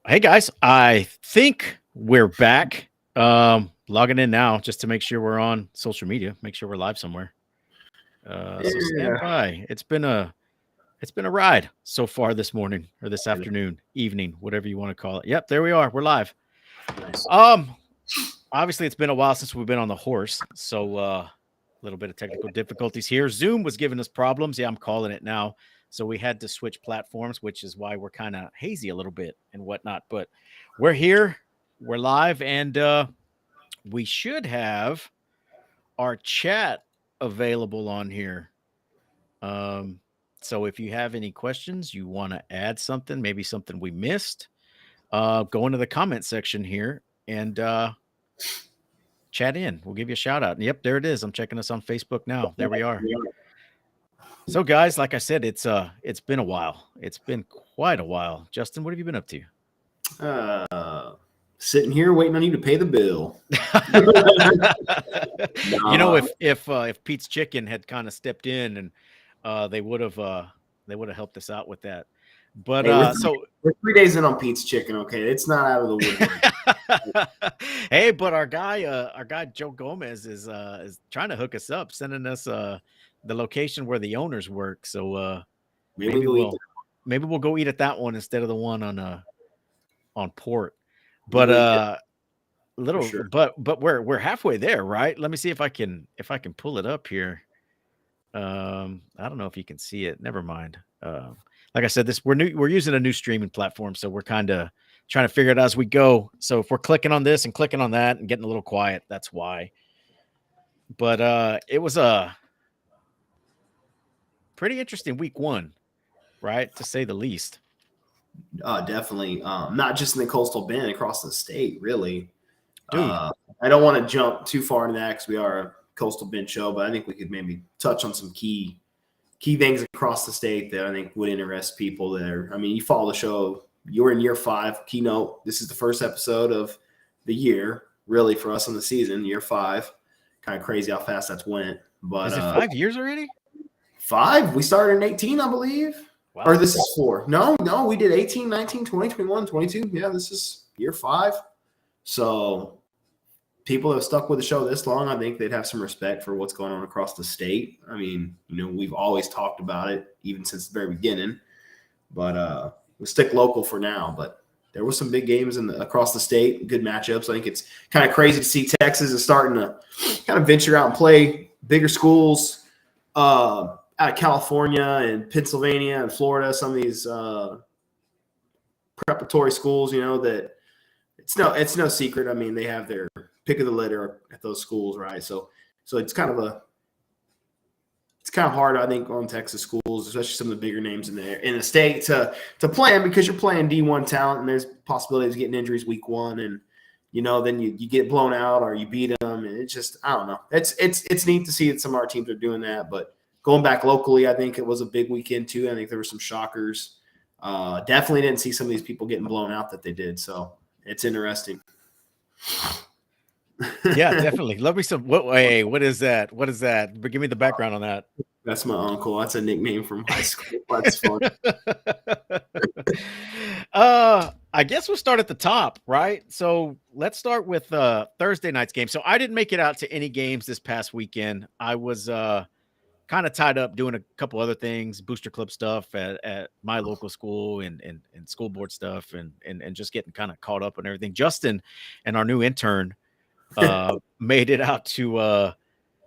Hey guys, I think we're back. Logging in now just to make sure we're on social media, make sure we're live somewhere. So stand Yeah. by. It's been a ride so far this morning or this afternoon, evening, whatever you want to call it. Yep, there we are. We're live. Nice. Um, Obviously it's been a while since we've been on the horse, so a little bit of technical difficulties here. Zoom was giving us problems. Yeah, I'm calling it now. So we had to switch platforms, which is why we're kind of hazy a little bit and whatnot. But we're here, we're live, and we should have our chat available on here. Um, so if you have any questions, you want to add something, maybe something we missed, go into the comment section here and chat in. We'll give you a shout out. Yep, there it is. I'm checking us on Facebook now. There we are. So guys, like I said, it's been a while. It's been quite a while. Justin, what have you been up to? Sitting here waiting on you to pay the bill. You know, Nah, if Pete's Chicken had kind of stepped in and they would have helped us out with that. But hey, so we're 3 days in on Pete's Chicken. Okay, it's not out of the woodwork. hey, but our guy Joe Gomez is trying to hook us up, sending us the location where the owners work. So Maybe we maybe go eat. we'll maybe we'll go eat at that one instead of the one on port. We'll But go eat there for little sure. but we're halfway there, right? Let me see if I can pull it up here. I don't know if you can see it. Never mind. Like I said, we're using a new streaming platform, so we're kind of trying to figure it out as we go. So if we're clicking on this and clicking on that and getting a little quiet, that's why. But it was a pretty interesting week one, right? To say the least. Definitely. Not just in the coastal bend, across the state, really. Dude, I don't want to jump too far into that because we are a coastal bend show, but I think we could maybe touch on some key things across the state that I think would interest people there. I mean, you follow the show, you're in year 5, keynote. This is the first episode of the year, really, for us on the season, year 5. Kind of crazy how fast that's went. But is it 5 years already? 5, we started in 18, I believe. Or Wow. this is 4. No, we did 18, 19, 20, 21, 22. Yeah, this is year 5. So people that have stuck with the show this long, I think they'd have some respect for what's going on across the state. I mean, we've always talked about it, even since the very beginning. But we'll stick local for now. But there were some big games across the state, good matchups. I think it's kind of crazy to see Texas is starting to kind of venture out and play bigger schools out of California and Pennsylvania and Florida. Some of these preparatory schools, that it's no secret. I mean, they have their pick of the litter at those schools, right? So it's kind of hard, I think, on Texas schools, especially some of the bigger names in the state to plan, because you're playing D1 talent and there's possibilities of getting injuries week 1, and then you get blown out or you beat them, and it's just, I don't know. It's neat to see that some of our teams are doing that, but going back locally, I think it was a big weekend too. I think there were some shockers. Definitely didn't see some of these people getting blown out that they did, so it's interesting. Yeah, definitely. Love me some. What is that? What is that? But give me the background on that. That's my uncle. That's a nickname from high school. That's fun. I guess we'll start at the top, right? So let's start with Thursday night's game. So I didn't make it out to any games this past weekend. I was kind of tied up doing a couple other things, booster club stuff at my local school and school board stuff and just getting kind of caught up on everything. Justin and our new intern made it out to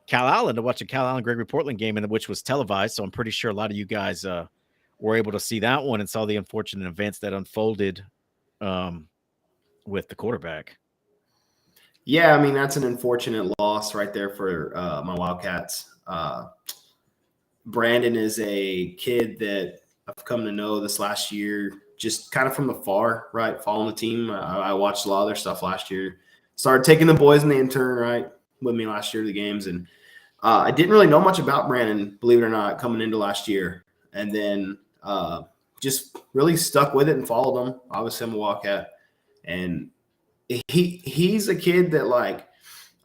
Cal Allen to watch a Cal Allen Gregory Portland game, which was televised. So I'm pretty sure a lot of you guys were able to see that one and saw the unfortunate events that unfolded with the quarterback. Yeah, I mean, that's an unfortunate loss right there for my Wildcats. Brandon is a kid that I've come to know this last year, just kind of from afar, right? Following the team. I watched a lot of their stuff last year. Started taking the boys in the intern, right, with me last year to the games. And I didn't really know much about Brandon, believe it or not, coming into last year. And then just really stuck with it and followed him. Obviously, I'm a Wildcat. And he's a kid that, like,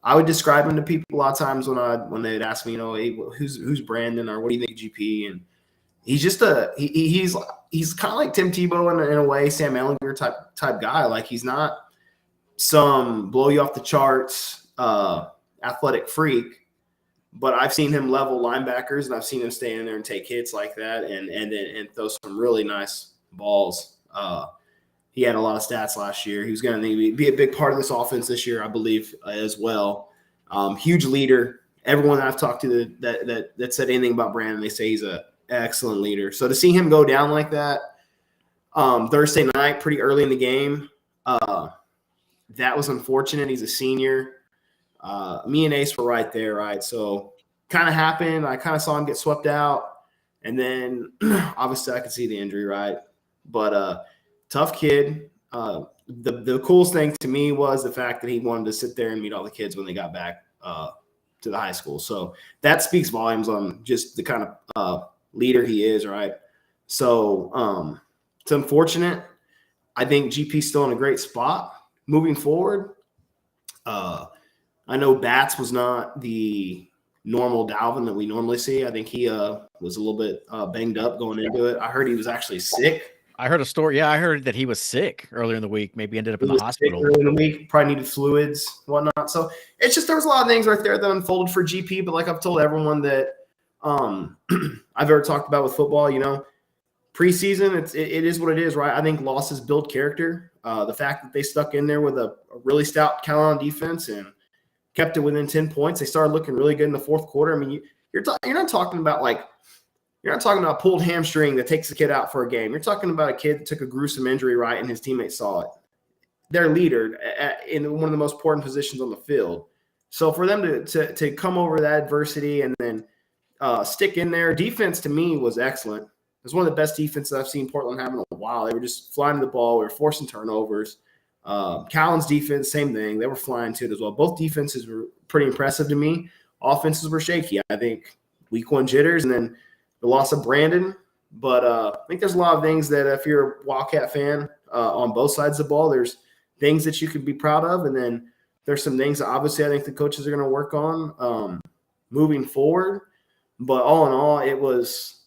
I would describe him to people a lot of times when they'd ask me, hey, who's Brandon, or what do you think of GP? And he's just he's kind of like Tim Tebow in a way, Sam Ehlinger type guy. Like he's not some blow you off the charts athletic freak, but I've seen him level linebackers and I've seen him stay in there and take hits like that and throw some really nice balls. He had a lot of stats last year. He was going to be a big part of this offense this year, I believe, as well. Huge leader. Everyone that I've talked to that said anything about Brandon, they say he's an excellent leader. So to see him go down like that Thursday night, pretty early in the game, that was unfortunate. He's a senior. Me and Ace were right there, right? So kind of happened. I kind of saw him get swept out. And then obviously I could see the injury, right? But tough kid. The coolest thing to me was the fact that he wanted to sit there and meet all the kids when they got back to the high school. So that speaks volumes on just the kind of leader he is, right? So it's unfortunate. I think GP's still in a great spot moving forward. I know Bats was not the normal Dalvin that we normally see. I think he was a little bit banged up going into it. I heard he was actually sick. I heard a story. Yeah, I heard that he was sick earlier in the week. Maybe ended up in the hospital. Early in the week, probably needed fluids, whatnot. So it's just there was a lot of things right there that unfolded for GP. But like I've told everyone that I've ever talked about with football, preseason, it is what it is, right? I think losses build character. The fact that they stuck in there with a really stout Carolina defense and kept it within 10 points, they started looking really good in the fourth quarter. I mean, you're not talking about you're not talking about a pulled hamstring that takes a kid out for a game. You're talking about a kid that took a gruesome injury, right, and his teammates saw it. Their leader in one of the most important positions on the field. So for them to come over that adversity and then stick in there, defense to me was excellent. It was one of the best defenses I've seen Portland have in a while. They were just flying the ball. We were forcing turnovers. Callan's defense, same thing. They were flying to it as well. Both defenses were pretty impressive to me. Offenses were shaky. I think week one jitters and then the loss of Brandon. But I think there's a lot of things that if you're a Wildcat fan on both sides of the ball, there's things that you could be proud of. And then there's some things that obviously I think the coaches are going to work on moving forward. But all in all, it was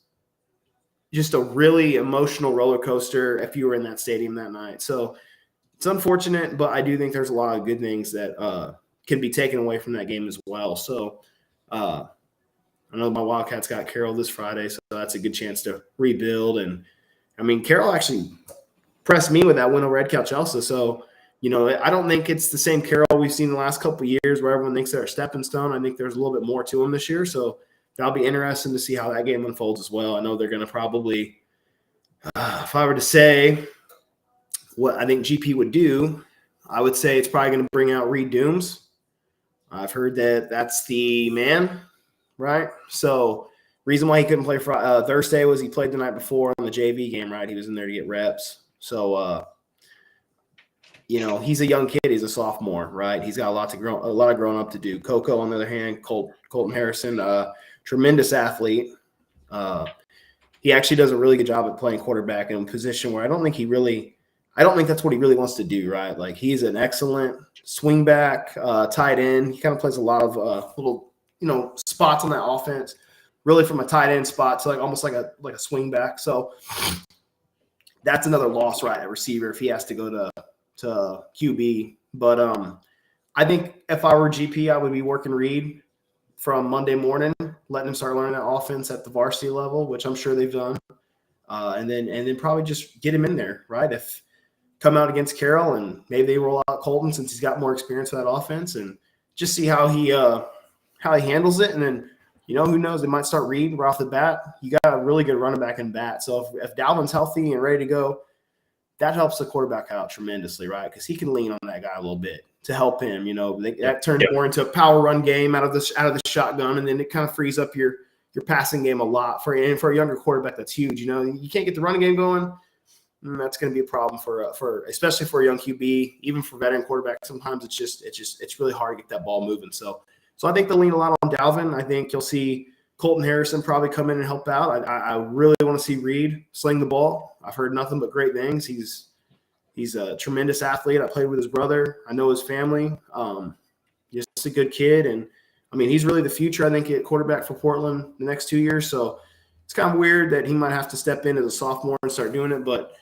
just a really emotional roller coaster if you were in that stadium that night. So it's unfortunate, but I do think there's a lot of good things that can be taken away from that game as well. So I know my Wildcats got Carroll this Friday, so that's a good chance to rebuild. And, I mean, Carroll actually pressed me with that win over Red Cow Chelsea. So, I don't think it's the same Carroll we've seen the last couple of years where everyone thinks they're a stepping stone. I think there's a little bit more to them this year. So that'll be interesting to see how that game unfolds as well. I know they're going to probably, if I were to say what I think GP would do, I would say it's probably going to bring out Reed Dooms. I've heard that that's the man, right? So reason why he couldn't play Thursday was he played the night before on the JV game, right? He was in there to get reps. So, he's a young kid. He's a sophomore, right? He's got a lot of growing up to do. Coco, on the other hand, Colton Harrison, tremendous athlete. He actually does a really good job at playing quarterback in a position where I don't think that's what he really wants to do, right? Like he's an excellent swing back, tight end. He kind of plays a lot of little, spots on that offense, really from a tight end spot to almost like a swing back. So that's another loss, right, at receiver if he has to go to QB. But I think if I were GP, I would be working Reed from Monday morning, letting him start learning that offense at the varsity level, which I'm sure they've done. And then probably just get him in there, right? If come out against Carroll and maybe they roll out Colton since he's got more experience with that offense and just see how he handles it. And then, who knows, they might start Reed right off the bat. You got a really good running back in bat. So if Dalvin's healthy and ready to go, that helps the quarterback out tremendously, right? Because he can lean on that guy a little bit to help him. That turns more into a power run game out of the shotgun, and then it kind of frees up your passing game a lot for a younger quarterback. That's huge. You can't get the running game going. That's going to be a problem for especially for a young QB, even for veteran quarterback. Sometimes it's really hard to get that ball moving. So I think they'll lean a lot on Dalvin. I think you'll see Colton Harrison probably come in and help out. I really want to see Reed sling the ball. I've heard nothing but great things. He's a tremendous athlete. I played with his brother. I know his family. Just a good kid. And, I mean, he's really the future, I think, at quarterback for Portland the next 2 years. So it's kind of weird that he might have to step in as a sophomore and start doing it. But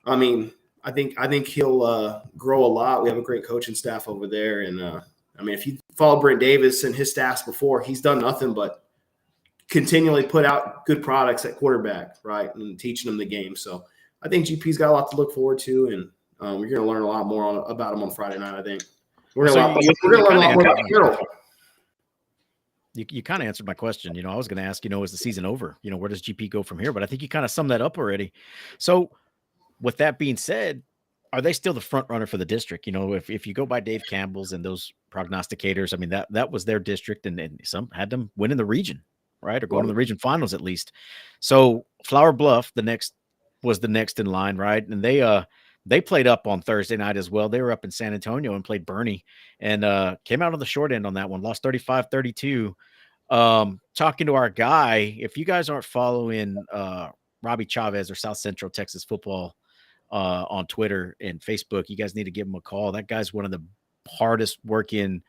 I mean, I think he'll grow a lot. We have a great coaching staff over there, and I mean, if you follow Brent Davis and his staffs before, he's done nothing but continually put out good products at quarterback, right, and teaching them the game. So I think GP's got a lot to look forward to, and we're going to learn a lot more about him on Friday night. I think we're going to learn a lot more about Carroll. You kind of answered my question. You know, I was going to ask, you know, is the season over? You know, where does GP go from here? But I think you kind of summed that up already. So with that being said, are they still the front runner for the district? You know, if you go by Dave Campbell's and those prognosticators, I mean, that was their district, and some had them winning the region, right? Or going to the region finals at least. So Flower Bluff, was the next in line, right? And they played up on Thursday night as well. They were up in San Antonio and played Bernie, and came out on the short end on that one, lost 35-32. Talking to our guy, if you guys aren't following Robbie Chavez or South Central Texas football on Twitter and Facebook, you guys need to give him a call. That guy's one of the hardest working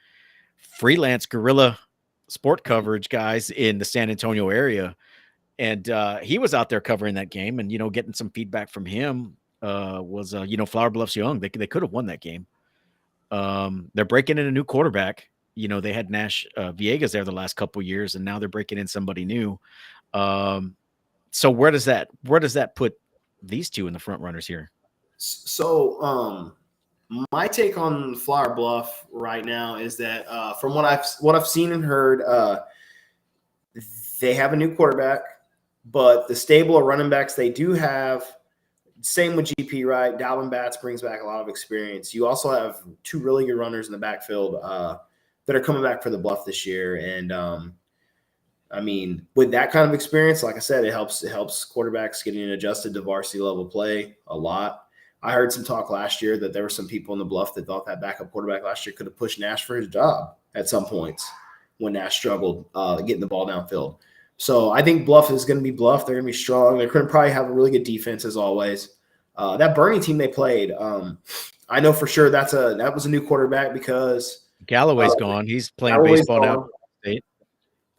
freelance guerrilla sport coverage guys in the San Antonio area. And he was out there covering that game, and, you know, getting some feedback from him was, you know, Flower Bluff's young. They could have won that game. They're breaking in a new quarterback. You know, they had Nash Villegas there the last couple of years, and now they're breaking in somebody new. So where does that put these two in the front runners here? So my take on Flower Bluff right now is that from what I've seen and heard, they have a new quarterback, but the stable of running backs they do have, same with GP, right? Dalvin Batts brings back a lot of experience. You also have two really good runners in the backfield that are coming back for the Bluff this year. And I mean, with that kind of experience, like I said, it helps quarterbacks getting adjusted to varsity level play a lot. I heard some talk last year that there were some people in the Bluff that thought that backup quarterback last year could have pushed Nash for his job at some points when Nash struggled getting the ball downfield. So I think Bluff is going to be Bluff. They're going to be strong. They're going to probably have a really good defense as always. That Bernie team they played, I know for sure that was a new quarterback because Galloway's gone. He's playing baseball now.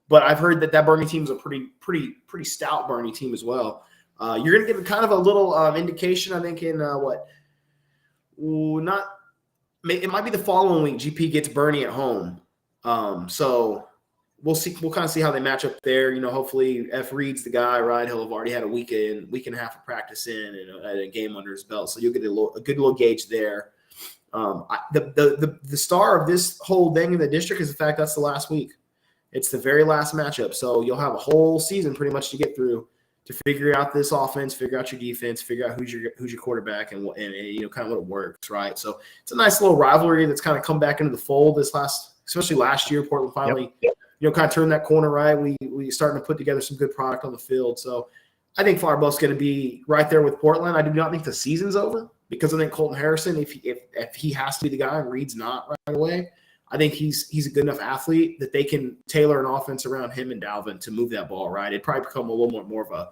But I've heard that Bernie team is a pretty stout Bernie team as well. You're going to get kind of a little indication, I think, in it might be the following week. GP gets Bernie at home, so we'll see. We'll kind of see how they match up there. You know, hopefully F Reed's the guy, right? He'll have already had a week and a half of practice in and a game under his belt, so you'll get a good little gauge there. The star of this whole thing in the district is the fact that's the last week. It's the very last matchup, so you'll have a whole season pretty much to get through to figure out this offense, figure out your defense, figure out who's your quarterback, and you know, kind of what it works, right? So it's a nice little rivalry that's kind of come back into the fold especially last year. Portland finally, you know, kind of turned that corner, right? We starting to put together some good product on the field. So I think Flower Bluff's going to be right there with Portland. I do not think the season's over because I think Colton Harrison, if he has to be the guy and Reed's not right away, I think he's a good enough athlete that they can tailor an offense around him and Dalvin to move that ball, right? It'd probably become a little more of a,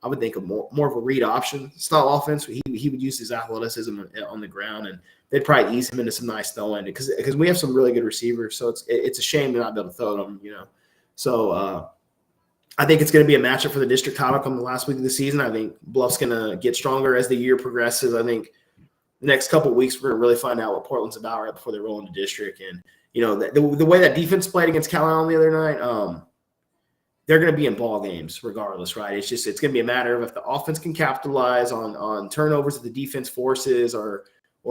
I would think, more of a Reed option style offense. He would use his athleticism on the ground, and they'd probably ease him into some nice throwing because we have some really good receivers. So it's a shame to not be able to throw them, you know. So I think it's going to be a matchup for the district title come the last week of the season. I think Bluff's going to get stronger as the year progresses. I think the next couple of weeks, we're going to really find out what Portland's about right before they roll into district. And, you know, the way that defense played against Callahan the other night, they're going to be in ball games regardless, right? It's going to be a matter of if the offense can capitalize on turnovers that the defense forces or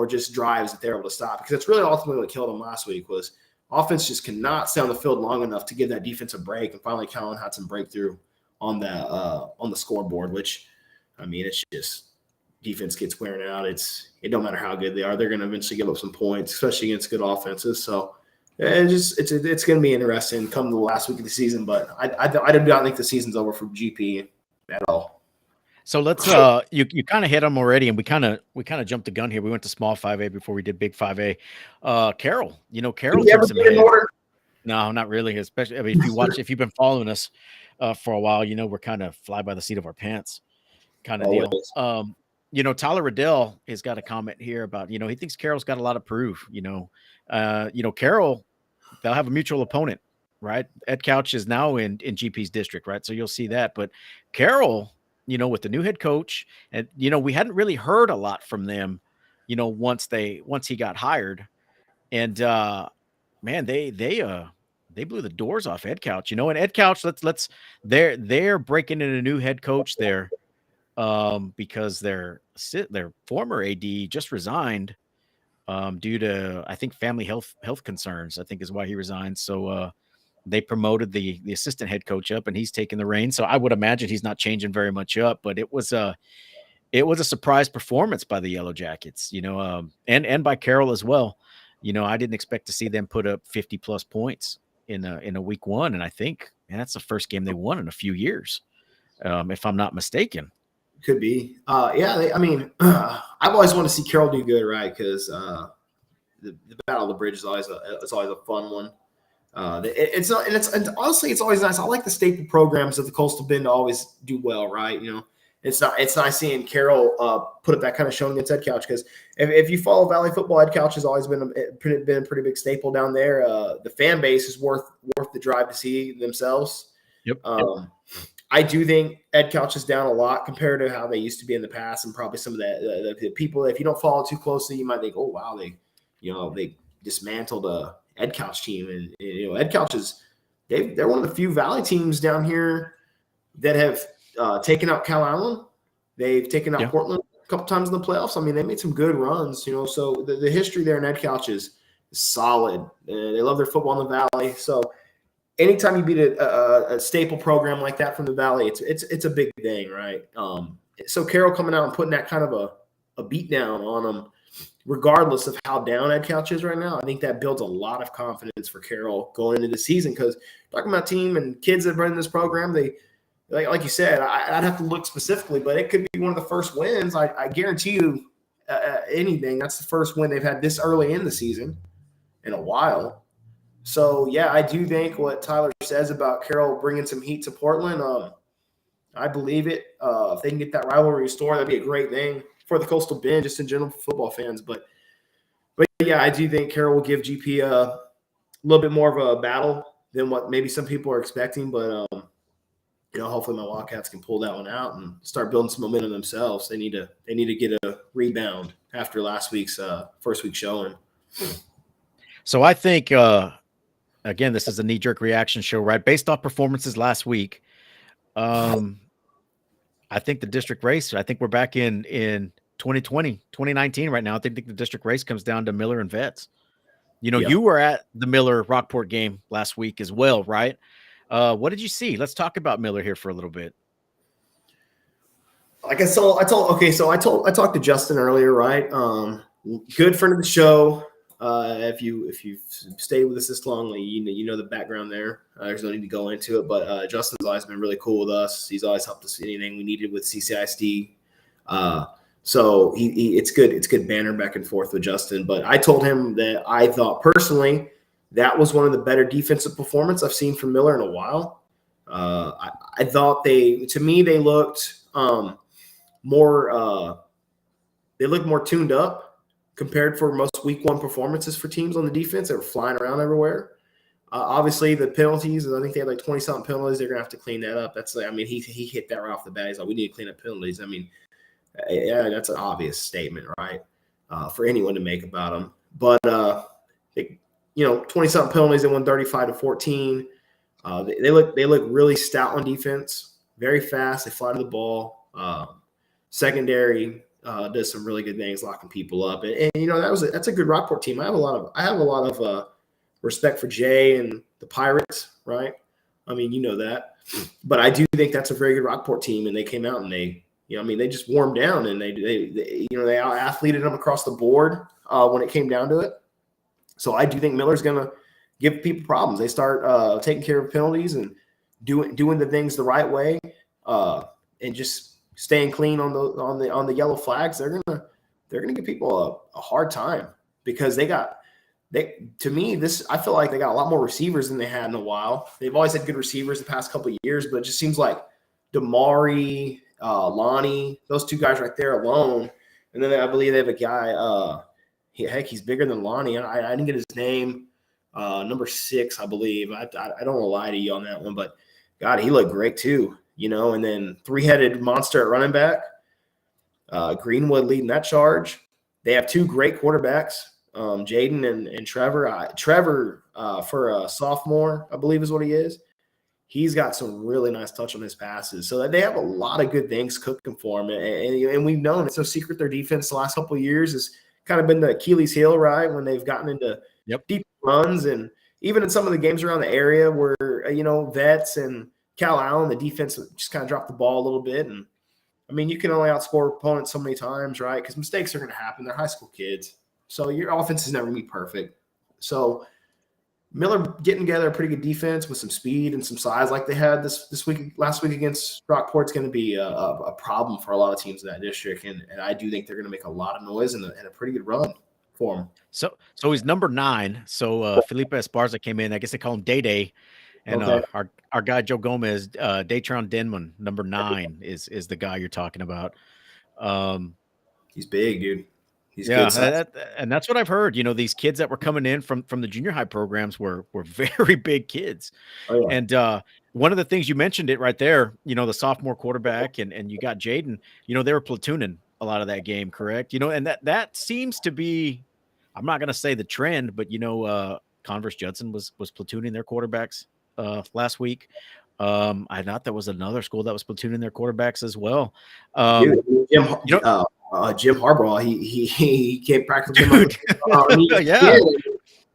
just drives that they're able to stop. Because that's really ultimately what killed them last week was offense just cannot stay on the field long enough to give that defense a break. And finally, Callahan had some breakthrough on the scoreboard, which, I mean, it's just – defense gets wearing out. It don't matter how good they are. They're going to eventually give up some points, especially against good offenses. So it's going to be interesting come the last week of the season. But I do not think the season's over for GP at all. So let's you kind of hit them already, and we kind of jumped the gun here. We went to small 5A before we did big 5A. Carroll, you know, Carroll. No, not really. Especially, I mean, if you've been following us for a while, you know we're kind of fly by the seat of our pants kind of deal. You know, Tyler Riddell has got a comment here about, you know, he thinks Carroll's got a lot of proof, you know, Carroll, they'll have a mutual opponent right? Ed Couch is now in GP's district, right? So you'll see that. But Carroll, with the new head coach, and we hadn't really heard a lot from them, once he got hired. And man, they blew the doors off Ed Couch, and Ed Couch, they're breaking in a new head coach there, because their former AD just resigned, due to, I think, family health concerns, I think is why he resigned. So they promoted the assistant head coach up, and he's taking the reins. So I would imagine he's not changing very much up, but it was a surprise performance by the Yellow Jackets, and by Carroll as well. I didn't expect to see them put up 50 plus points in a week one, and I think that's the first game they won in a few years, if I'm not mistaken. Could be. Yeah, I've always wanted to see Carroll do good, right? Because the Battle of the Bridge is always a fun one. It's not, and honestly, it's always nice. I like the staple programs of the Coastal Bend to always do well, right? It's nice seeing Carroll put up that kind of showing against Ed Couch, because if you follow Valley football, Ed Couch has always been a pretty big staple down there. The fan base is worth the drive to see themselves. Yep. I do think Ed Couch is down a lot compared to how they used to be in the past, and probably some of the people, if you don't follow too closely, you might think, oh wow, they dismantled a Ed Couch team, and Ed Couch they're one of the few Valley teams down here that have taken out Cal Allen. They've taken out Portland a couple times in the playoffs. I mean, they made some good runs, so the history there in Ed Couch is solid. They love their football in the Valley. So anytime you beat a staple program like that from the Valley, it's a big thing, right? So Carroll coming out and putting that kind of a beat down on them, regardless of how down Ed Couch is right now, I think that builds a lot of confidence for Carroll going into the season, because talking about team and kids that run this program, they like you said, I'd have to look specifically, but it could be one of the first wins. I guarantee you anything. That's the first win they've had this early in the season in a while. So, yeah, I do think what Tyler says about Carroll bringing some heat to Portland, I believe it. If they can get that rivalry restored, that'd be a great thing for the Coastal Bend, just in general for football fans. But yeah, I do think Carroll will give GP a little bit more of a battle than what maybe some people are expecting. But, hopefully my Wildcats can pull that one out and start building some momentum themselves. They need to get a rebound after last week's first week showing. So I think again, this is a knee-jerk reaction show, right? Based off performances last week, I think the district race, I think we're back in 2020, 2019 right now. I think the district race comes down to Miller and Vets. You were at the Miller Rockport game last week as well, right? What did you see? Let's talk about Miller here for a little bit. Like I talked to Justin earlier, right? Good friend of the show. If you've stayed with us this long, you know the background there. There's no need to go into it, but Justin's always been really cool with us. He's always helped us anything we needed with CCISD. So it's good. It's good banter back and forth with Justin. But I told him that I thought personally that was one of the better defensive performance I've seen from Miller in a while. I thought they looked more tuned up compared for most week one performances for teams on the defense. They were flying around everywhere. Obviously, the penalties, I think they had like 20-something penalties. They're going to have to clean that up. He hit that right off the bat. He's like, we need to clean up penalties. Yeah, that's an obvious statement, right, for anyone to make about them. But, 20-something penalties, they won 35-14. They look really stout on defense, very fast. They fly to the ball. Secondary does some really good things, locking people up, and that's a good Rockport team. I have a lot of respect for Jay and the Pirates, right? That, but I do think that's a very good Rockport team, and they came out and they just warmed down, and they out-athleted them across the board when it came down to it. So I do think Miller's gonna give people problems. They start taking care of penalties and doing the things the right way, and just staying clean on the yellow flags. They're gonna give people a hard time, because I feel like they got a lot more receivers than they had in a while. They've always had good receivers the past couple of years, but it just seems like Damari, Lonnie, those two guys right there alone. And then I believe they have a guy, he's bigger than Lonnie. I didn't get his name, number 6, I believe. I don't want to lie to you on that one, but God, he looked great too. And then 3-headed monster at running back. Greenwood leading that charge. They have 2 great quarterbacks, Jaden and Trevor. Trevor, for a sophomore, I believe is what he is. He's got some really nice touch on his passes. So they have a lot of good things cooking for him. And we've known it's no secret their defense the last couple of years has kind of been the Achilles heel, right, when they've gotten into deep runs. And even in some of the games around the area where, Vets and Cal Allen, the defense just kind of dropped the ball a little bit. And, I mean, you can only outscore opponents so many times, right, because mistakes are going to happen. They're high school kids. So your offense is never going to be perfect. So Miller getting together a pretty good defense with some speed and some size like they had last week against Rockport's going to be a problem for a lot of teams in that district. And I do think they're going to make a lot of noise and a pretty good run for him. So he's number 9. So Felipe Esparza came in. I guess they call him Day. And our guy Joe Gomez, Daytron Denman, number 9 is the guy you're talking about. He's big, dude. He's good. And that's what I've heard. These kids that were coming in from the junior high programs were very big kids. Oh, yeah. And one of the things you mentioned it right there, the sophomore quarterback and you got Jaden, they were platooning a lot of that game, correct? And that seems to be, I'm not going to say the trend, but Converse Judson was platooning their quarterbacks last week. I thought there was another school that was platooning their quarterbacks as well. Jim Harbaugh, he can't practice him.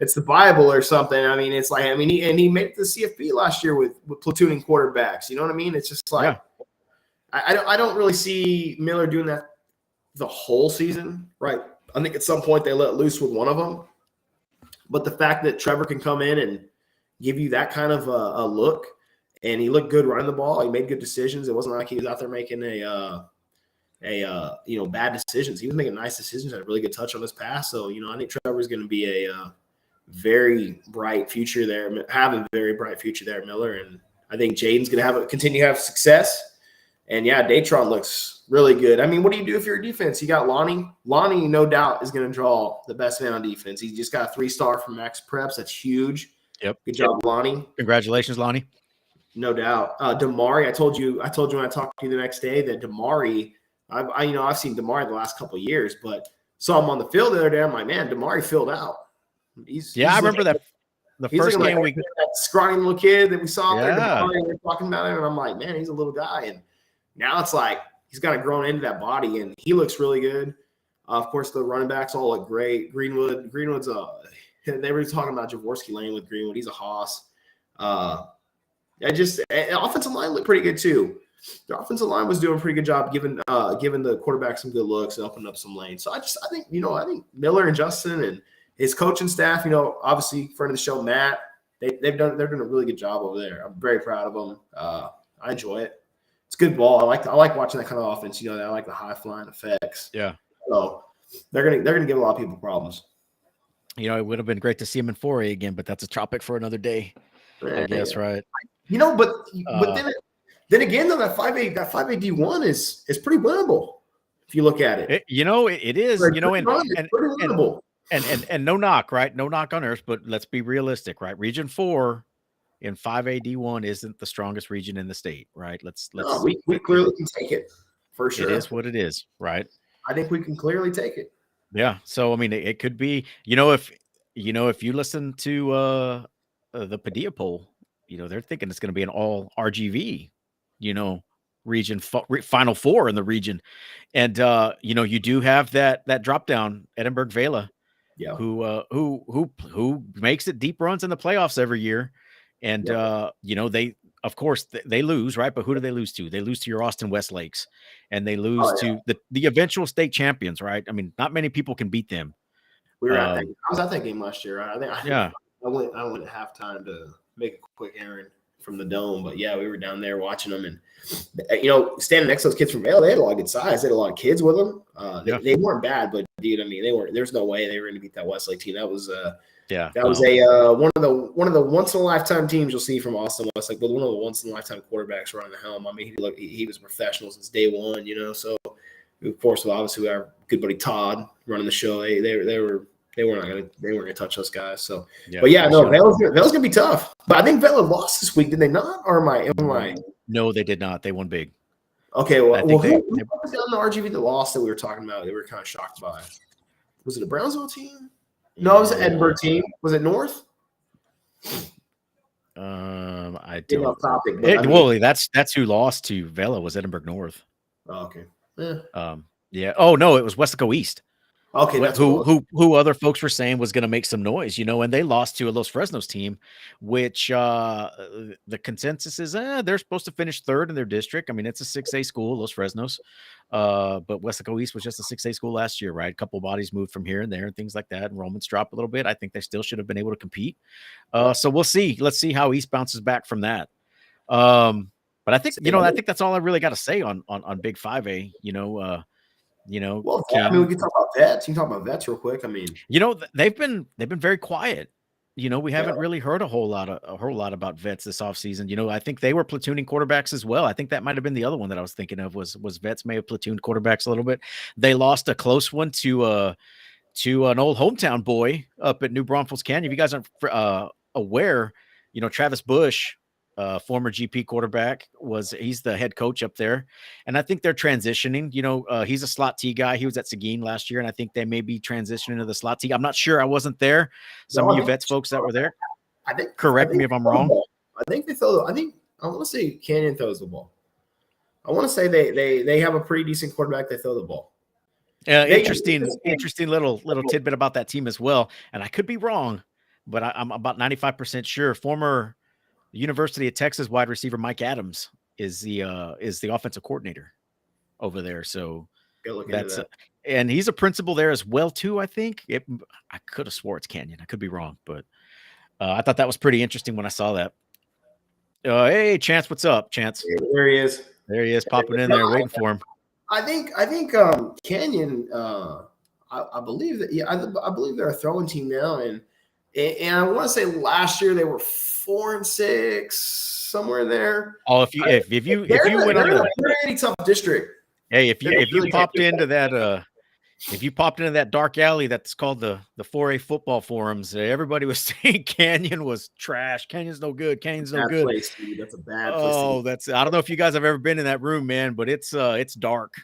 It's the Bible or something. I mean, it's like, he made it to the CFP last year with platooning quarterbacks. You know what I mean? It's just like, I don't really see Miller doing that the whole season, right? I think at some point they let loose with one of them. But the fact that Trevor can come in and give you that kind of a look, and he looked good running the ball. He made good decisions. It wasn't like he was out there making bad decisions. He was making nice decisions, had a really good touch on his pass. So, I think Trevor's going to be a very bright future there, Miller. And I think Jaden's going to continue to have success. And Daytron looks really good. I mean, what do you do if you're a defense? You got Lonnie. Lonnie, no doubt, is going to draw the best man on defense. He just got a 3-star from Max Preps. That's huge. Yep. Good job, Lonnie. Congratulations, Lonnie. No doubt. Damari, I told you when I talked to you the next day that Damari, I've seen Damari the last couple of years, but saw him on the field the other day. I'm like, man, Damari filled out. I remember that the first game that scrawny little kid that we saw there. Damari, we were talking about him, and I'm like, man, he's a little guy. And now it's like he's kind of grown into that body, and he looks really good. Of course, the running backs all look great. Greenwood's they were talking about Jaworski Lane with Greenwood. He's a hoss. Offensive line looked pretty good too. The offensive line was doing a pretty good job giving the quarterback some good looks and opening up some lanes. So I think Miller and Justin and his coaching staff, obviously friend of the show, Matt, they're doing a really good job over there. I'm very proud of them. I enjoy it. It's good ball. I like watching that kind of offense. I like the high flying effects. Yeah. So they're gonna give a lot of people problems. It would have been great to see him in 4A again, but that's a topic for another day. I guess, right? But then again, though, that 5A D1 is pretty winnable if you look at it. It is. Pretty winnable. And no knock, right? No knock on Earth, but let's be realistic, right? Region 4 in 5A D1 isn't the strongest region in the state, right? We clearly can take it for sure. It is what it is, right? I think we can clearly take it. Yeah. So I mean, it could be. If you listen to the Padilla poll, they're thinking it's going to be an all RGV, region final 4 in the region. And, you do have that drop down, Edinburgh Vela, who makes it deep runs in the playoffs every year. And, they, of course, they lose, right? But who do they lose to? They lose to your Austin Westlakes, and they lose to the eventual state champions, right? I mean, not many people can beat them. We were I was at that game last year, right? I went at halftime to make a quick errand from the dome, but we were down there watching them, and standing next to those kids from Vail, they had a lot of good size. They had a lot of kids with them. They weren't bad, but dude, I mean, there's no way they were going to beat that Westlake team. That was one of the once in a lifetime teams you'll see from Austin Westlake, but one of the once in a lifetime quarterbacks running the helm. I mean, he was a professional since day one, So of course, obviously our good buddy Todd running the show. They were They weren't gonna touch those guys. So, Yeah, but yeah, they no, should've. Vela's gonna be tough. But I think Vela lost this week, did they not? Or am I? No, they did not. They won big. Okay, I well, think who they was on the RGV that lost that we were talking about? That we were kind of shocked by. Was it a Brownsville team? No, it was an Edinburgh team. Was it North? I Getting off don't. topic, but I mean, Well, that's who lost to Vela was Edinburgh North. oh, okay. Yeah. Yeah. Oh no, it was Westaco East. Okay, that's what it was. Who other folks were saying was going to make some noise, and they lost to a Los Fresnos team, which the consensus is they're supposed to finish third in their district. I mean, it's a 6A school, Los Fresnos, but Westaco East was just a 6A school last year, right? A couple of bodies moved from here and there and things like that. Enrollments dropped a little bit. I think they still should have been able to compete. So we'll see. Let's see how East bounces back from that. But I think I think that's all I really got to say on Big 5A. Well, King. I mean, we can talk about vets. You can talk about vets real quick. I mean, they've been very quiet. We haven't really heard a whole lot about vets this offseason. I think they were platooning quarterbacks as well. I think that might have been the other one that I was thinking of was vets may have platooned quarterbacks a little bit. They lost a close one to an old hometown boy up at New Braunfels Canyon. If you guys aren't aware, Travis Bush, former GP quarterback, he's the head coach up there, and I think they're transitioning. He's a slot T guy. He was at Seguin last year, and I think they may be transitioning to the slot T. I'm not sure. I wasn't there. Some of you vets folks that were there, correct me if I'm wrong. I think they throw. I want to say Canyon throws the ball. I want to say they have a pretty decent quarterback. They throw the ball. Interesting little tidbit about that team as well. And I could be wrong, but I'm about 95% sure. Former University of Texas wide receiver Mike Adams is the offensive coordinator over there. So that's and he's a principal there as well too. I think I could have swore it's Canyon. I could be wrong, but I thought that was pretty interesting when I saw that. Hey, Chance, what's up, Chance? There he is. There he is, popping in there, waiting for him. I think Canyon. I believe that. Yeah, I believe they're a throwing team now, and I want to say last year they were 4-6, somewhere there. Oh, if you went on they're a tough district. Hey, if you popped into that dark alley that's called the 4A football forums, everybody was saying Canyon was trash. Canyon's no good. Canyon's no good. Place, that's a bad place. Oh, I don't know if you guys have ever been in that room, man, but it's dark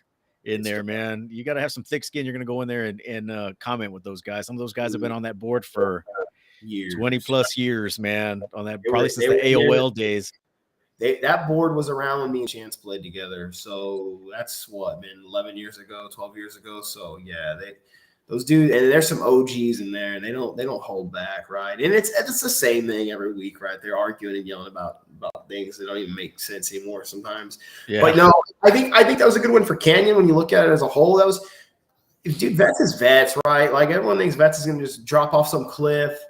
in there, man. You got to have some thick skin. You're going to go in there and comment with those guys. Some of those guys have been on that board for years, 20 plus years, man. On that probably since the AOL days. That board was around when me and Chance played together. So that's been 11 years ago, 12 years ago. So yeah, those dudes, and there's some OGs in there, and they don't hold back, right? And it's the same thing every week, right? They're arguing and yelling about things that don't even make sense anymore sometimes. Yeah. But no, I think that was a good one for Canyon when you look at it as a whole. That was, dude, vets is vets, right? Like everyone thinks vets is going to just drop off some cliff.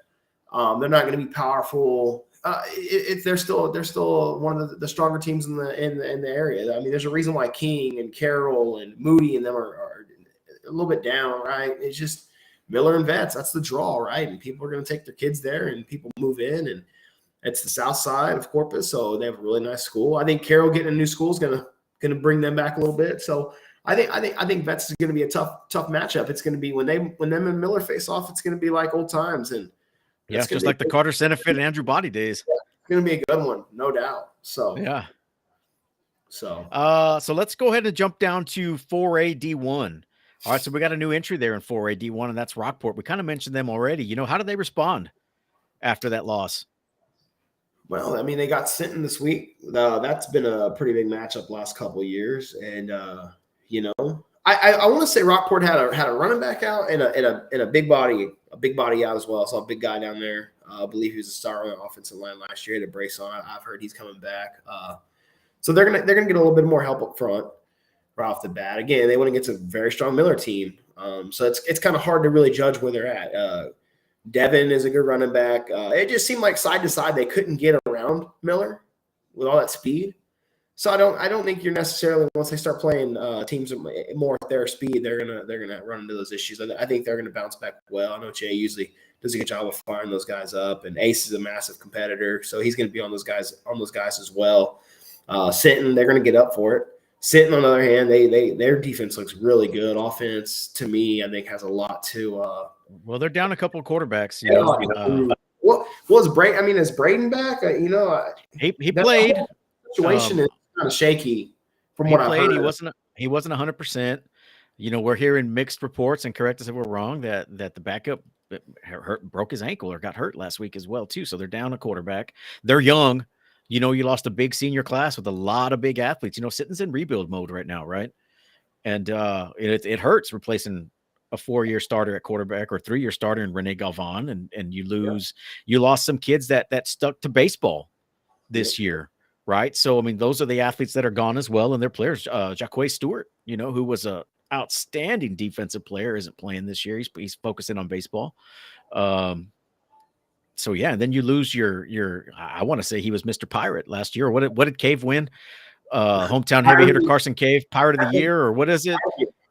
They're not going to be powerful. They're still one of the stronger teams in the area. I mean, there's a reason why King and Carroll and Moody and them are a little bit down, right? It's just Miller and vets. That's the draw, right? And people are going to take their kids there, and people move in, and it's the south side of Corpus, so they have a really nice school. I think Carroll getting a new school is going to bring them back a little bit. So I think vets is going to be a tough matchup. It's going to be when them and Miller face off. It's going to be like old times, and yeah, just like the Carter Senefit and Andrew Body days. Yeah, it's going to be a good one, no doubt. So yeah. So let's go ahead and jump down to 4A D1. All right, so we got a new entry there in 4A D1, and that's Rockport. We kind of mentioned them already. How did they respond after that loss? Well, I mean, they got Sinton this week. That's been a pretty big matchup last couple of years, and I want to say Rockport had a running back out and a big body out as well. I saw a big guy down there. I believe he was a star on the offensive line last year. He had a brace on. I've heard he's coming back. So they're gonna get a little bit more help up front right off the bat. Again, they went against a very strong Miller team, so it's kind of hard to really judge where they're at. Devin is a good running back. It just seemed like side to side they couldn't get around Miller with all that speed. So I don't think you're necessarily, once they start playing teams more at their speed, they're gonna run into those issues. I think they're gonna bounce back well. I know Jay usually does a good job of firing those guys up, and Ace is a massive competitor, so he's gonna be on those guys as well. Sinton, they're gonna get up for it. Sinton, on the other hand, their defense looks really good. Offense, to me, I think has a lot to Well, they're down a couple of quarterbacks. Yeah, what was Braden? I mean, is Braden back? He played. Situation is kind of shaky from He what I've played. heard. He wasn't 100%. We're hearing mixed reports, and correct us if we're wrong, that the backup broke his ankle or got hurt last week as well too. So they're down a quarterback. They're young. You lost a big senior class with a lot of big athletes. Sitting's in rebuild mode right now, right? And it hurts replacing a 4-year starter at quarterback or 3-year starter in Rene Galvan, and you lost some kids that stuck to baseball this year, right? So I mean, those are the athletes that are gone as well, and their players. Jacquay Stewart, who was a outstanding defensive player, isn't playing this year. He's focusing on baseball. So yeah, and then you lose your. I want to say he was Mr. Pirate last year. What did Cave win? Hometown heavy hitter Carson Cave, Pirate of the Year, or what is it?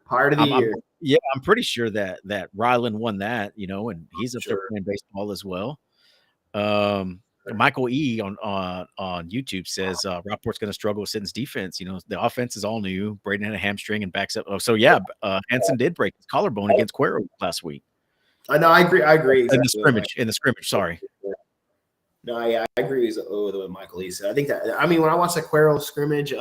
Pirate of the Year. I'm pretty sure that Ryland won that, and he's up there playing baseball as well. Michael E on YouTube says Rockport's going to struggle with Sitton's defense. The offense is all new. Braden had a hamstring and backs up. Oh, so yeah, Hansen did break his collarbone against Cuero last week. I know. I agree. Exactly. In the scrimmage. Sorry. No, yeah, I agree with what Michael E said. I think that, when I watched that Cuero scrimmage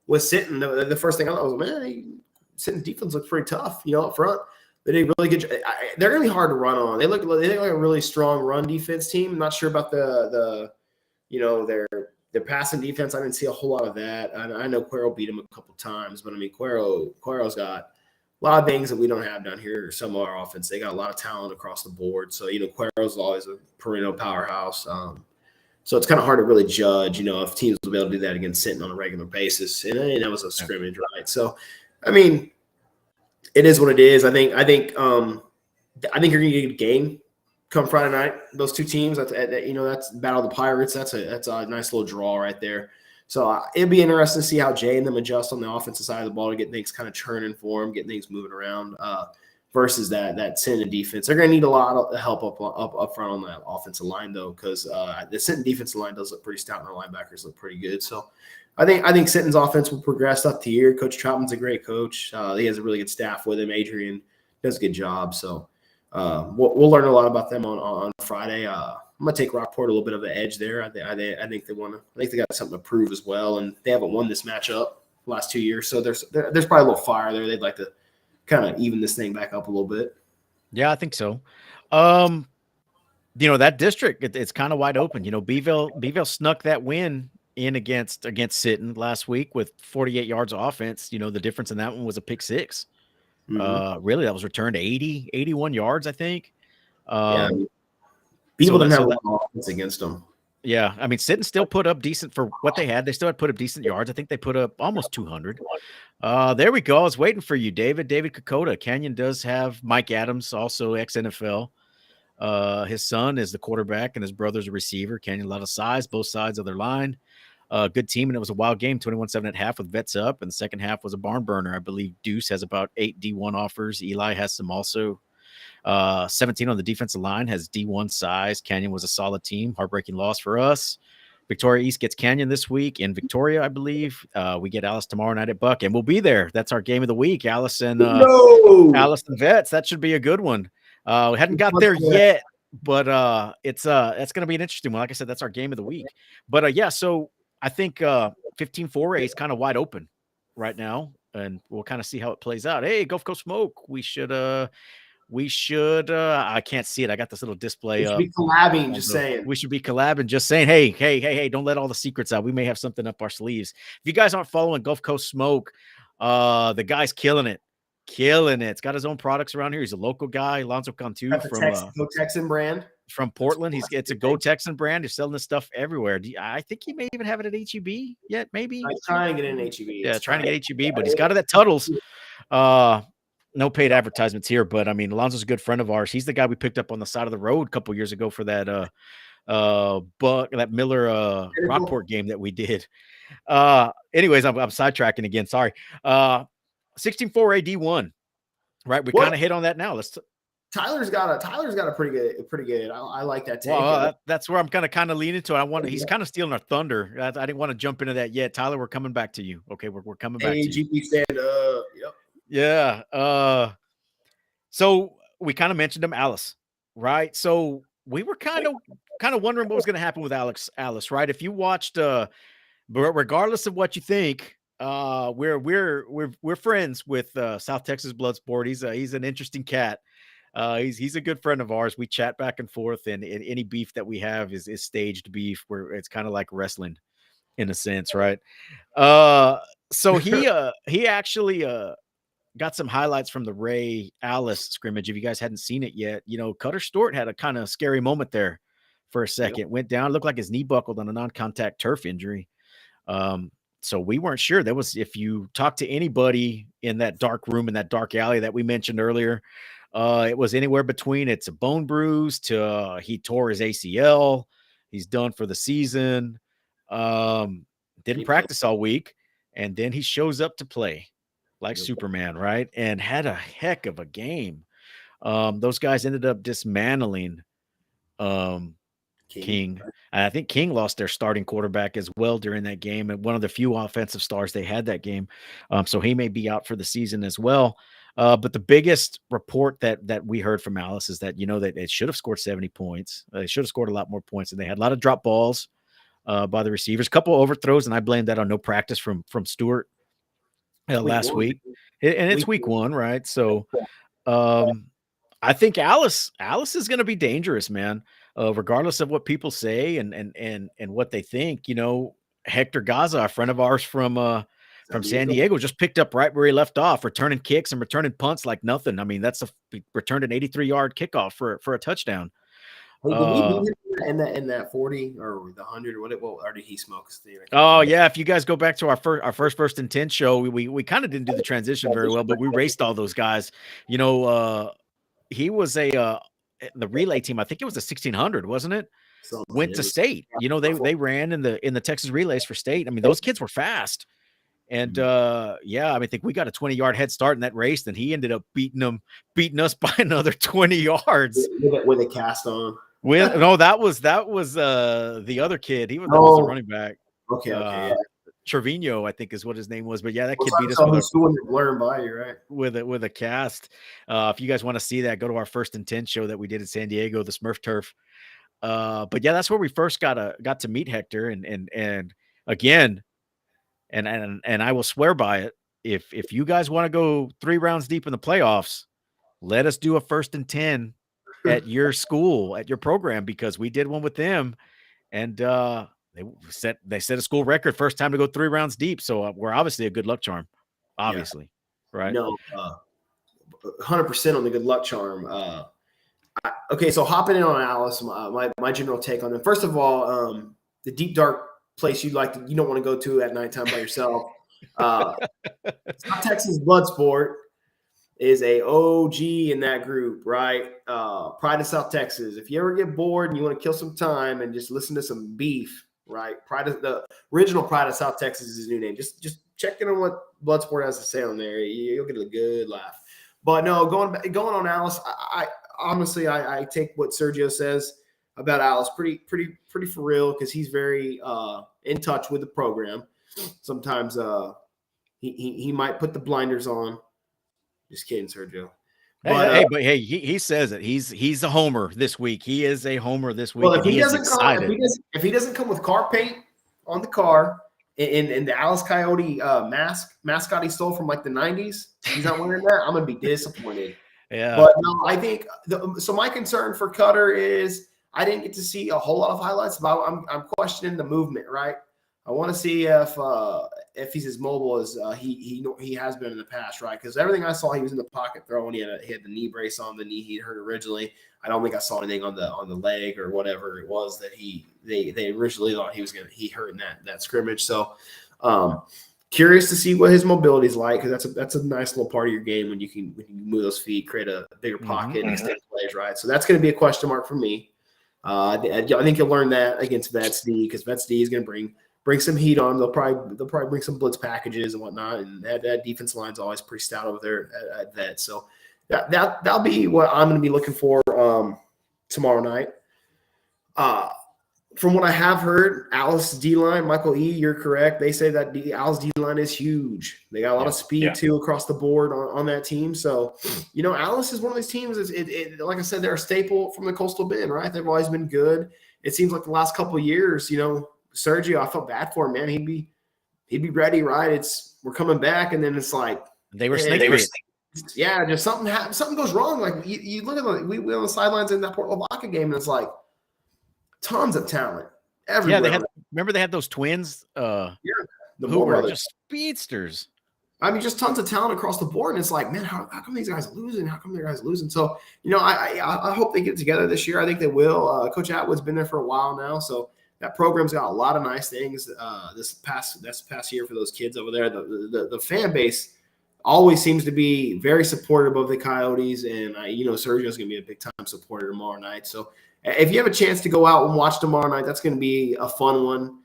with Sitton, the first thing I thought was, man, Sitton's defense looks pretty tough, up front. They did really good. They're going to be hard to run on. They look like a really strong run defense team. I'm not sure about their passing defense. I didn't see a whole lot of that. I know Cuero beat him a couple times, but Cuero's got a lot of things that we don't have down here. Some of our offense, they got a lot of talent across the board. So Cuero's always a perennial powerhouse. So it's kind of hard to really judge, if teams will be able to do that against Sitton on a regular basis. And that was a scrimmage, right? So, it is what it is. I think you're going to get a game come Friday night. Those two teams, that's Battle of the Pirates. That's a nice little draw right there. So it'd be interesting to see how Jay and them adjust on the offensive side of the ball to get things kind of churning for them, get things moving around. Versus that Sitton defense, they're going to need a lot of help up front on that offensive line though, because the Sitton defensive line does look pretty stout, and the linebackers look pretty good. So I think Sitton's offense will progress up the year. Coach Troutman's a great coach. He has a really good staff with him. Adrian does a good job. So we'll learn a lot about them on Friday. I'm gonna take Rockport a little bit of an edge there. I think they want to. I think they got something to prove as well, and they haven't won this matchup the last 2 years. So there's probably a little fire there. They'd like to kind of even this thing back up a little bit. Yeah, I think so. That district, it's kind of wide open. Beeville snuck that win in against Sitton last week with 48 yards of offense. The difference in that one was a pick six. Mm-hmm. Really, that was returned 81 yards, I think. People didn't have a lot of offense against them. Yeah, Sitton still put up decent for what they had. They still had put up decent yards. I think they put up almost 200. There we go. I was waiting for you, David. David Kokota. Canyon does have Mike Adams, also ex-NFL. His son is the quarterback and his brother's a receiver. Canyon, a lot of size, both sides of their line. Good team, and it was a wild game, 21-7 at half with vets up, and the second half was a barn burner. I believe Deuce has about 8 D1 offers. Eli has some also. 17 on the defensive line, has D1 size. Canyon was a solid team. Heartbreaking loss for us. Victoria East gets Canyon this week in Victoria, I believe. We get Alice tomorrow night at Buck, and we'll be there. That's our game of the week, Alice and Vets. That should be a good one. We hadn't got there yet, but it's going to be an interesting one. Like I said, that's our game of the week. But yeah, so I think 15-4A is kind of wide open right now, and we'll kind of see how it plays out. Hey, Gulf Coast Smoke, we should I can't see it. I got this little display up. We should be collabing, just saying. We should be collabing, just saying, hey, don't let all the secrets out. We may have something up our sleeves. If you guys aren't following Gulf Coast Smoke, the guy's killing it. It's got his own products around here. He's a local guy, Alonzo Cantu from Go Texan brand. From Portland. It's a Go Texan brand. He's selling this stuff everywhere. I think he may even have it at HEB yet, maybe. He's trying to get in HEB. Yeah, trying to get HEB, but he's got it at Tuttle's. No paid advertisements here, but Alonzo's a good friend of ours. He's the guy we picked up on the side of the road a couple years ago for that that Miller Rockport game that we did. Anyways, I'm sidetracking again. Sorry. 16-4 AD1. Right, we kind of hit on that now. Tyler's got a pretty good. I like that take. Well, that's where I'm kind of leaning to. He's kind of stealing our thunder. I didn't want to jump into that yet. Tyler, we're coming back to you. Okay, we're coming back to you. AGP stand up. Yep. Yeah. So we kind of mentioned him, Alice, right? So we were kind of wondering what was going to happen with Alice, right? If you watched, but regardless of what you think, we're friends with South Texas Bloodsport. He's an interesting cat. He's a good friend of ours. We chat back and forth, and any beef that we have is staged beef, where it's kind of like wrestling in a sense, right? Uh, so he actually got some highlights from the Ray Alice scrimmage. If you guys hadn't seen it yet, Cutter Stewart had a kind of scary moment there for a Yep. second. Went down, looked like his knee buckled on a non-contact turf injury. So we weren't sure. If you talk to anybody in that dark room, in that dark alley that we mentioned earlier, it was anywhere between it's a bone bruise to he tore his ACL. He's done for the season. Didn't He played. practice all week. And then he shows up to play like Yep. Superman, right? And had a heck of a game. Those guys ended up dismantling King. And I think King lost their starting quarterback as well during that game, and one of the few offensive stars they had that game. So he may be out for the season as well. But the biggest report that we heard from Alice is that that they should have scored 70 points. They should have scored a lot more points, and they had a lot of drop balls by the receivers, a couple overthrows, and I blame that on no practice from Stewart last week. And it's week one, right? So I think Alice is going to be dangerous, man. Regardless of what people say and what they think, Hector Gaza, a friend of ours from San Diego, just picked up right where he left off, returning kicks and returning punts like nothing. I mean, he returned an 83-yard kickoff for a touchdown. Hey, did we beat him in that 40 or the 100 or what? Or did he smoke? Oh yeah, if you guys go back to our first and 10 show, we kind of didn't do the transition very well, but we raced all those guys. He was the relay team. I think it was a 1600, wasn't it? Went to state. They ran in the Texas relays for state. I mean, those kids were fast. And I think we got a 20-yard head start in that race. Then he ended up beating us by another 20 yards with a cast on. No, that was the other kid. That was the running back. Okay. Yeah. Trevino, I think is what his name was. But yeah, that kid beat us with a cast. If you guys want to see that, go to our 1st and 10 show that we did in San Diego, the Smurf Turf. But yeah, that's where we first got to meet Hector, and again, and I will swear by it. If you guys want to go 3 rounds deep in the playoffs, let us do a 1st and 10 at your school, at your program, because we did one with them, and they set a school record first time to go 3 rounds deep. So we're obviously a good luck charm, obviously, right? No, 100% on the good luck charm. Okay, so hopping in on Alice, my general take on them. First of all, the deep dark place you don't want to go to at nighttime by yourself. South Texas Bloodsport is a OG in that group, right? Pride of South Texas. If you ever get bored and you want to kill some time and just listen to some beef, right? The original Pride of South Texas is his new name. Just check in on what Bloodsport has to say on there. You'll get a good laugh. But no, going on Alice, I honestly take what Sergio says about Alice pretty for real, because he's very in touch with the program. Sometimes he might put the blinders on. Just kidding, Sergio. But he says it. He's a homer this week. He is a homer this week. Well, if he doesn't come with car paint on the car and the Alice Coyote mascot he stole from like the 90s, he's not wearing that, I'm gonna be disappointed. Yeah. But no, I think so. My concern for Cutter is I didn't get to see a whole lot of highlights, but I'm questioning the movement, right? I want to see if he's as mobile as he has been in the past, right? Because everything I saw, he was in the pocket throwing. He had the knee brace on, the knee he'd hurt originally. I don't think I saw anything on the leg or whatever it was that they originally thought he hurt in that scrimmage. So curious to see what his mobility is like, because that's a nice little part of your game when you can move those feet, create a bigger pocket, and extend plays, right? So that's going to be a question mark for me. I think you'll learn that against Vets D, because Vets D is going to bring some heat on. They'll probably bring some blitz packages and whatnot, and that defense line's always pretty stout over there at Vet. So that'll be what I'm going to be looking for tomorrow night. From what I have heard, Alice D-line, Michael E., you're correct. They say that the Alice D-line is huge. They got a lot of speed, too, across the board on that team. So, Alice is one of these teams. Like I said, they're a staple from the Coastal Bend, right? They've always been good. It seems like the last couple of years, Sergio, I felt bad for him, man. He'd be ready, right? We're coming back, and then it's like they were snake bit. Yeah, just something goes wrong. Like you look at we on the sidelines in that Port Lavaca game, and it's like tons of talent everywhere. Yeah, remember they had those twins, the who were just speedsters. I mean, just tons of talent across the board, and it's like, man, how come these guys are losing? How come their guys are losing? So, I hope they get together this year. I think they will. Coach Atwood's been there for a while now, so that program's got a lot of nice things. This past year for those kids over there, the fan base always seems to be very supportive of the Coyotes, and Sergio's going to be a big time supporter tomorrow night. So, if you have a chance to go out and watch tomorrow night, that's going to be a fun one.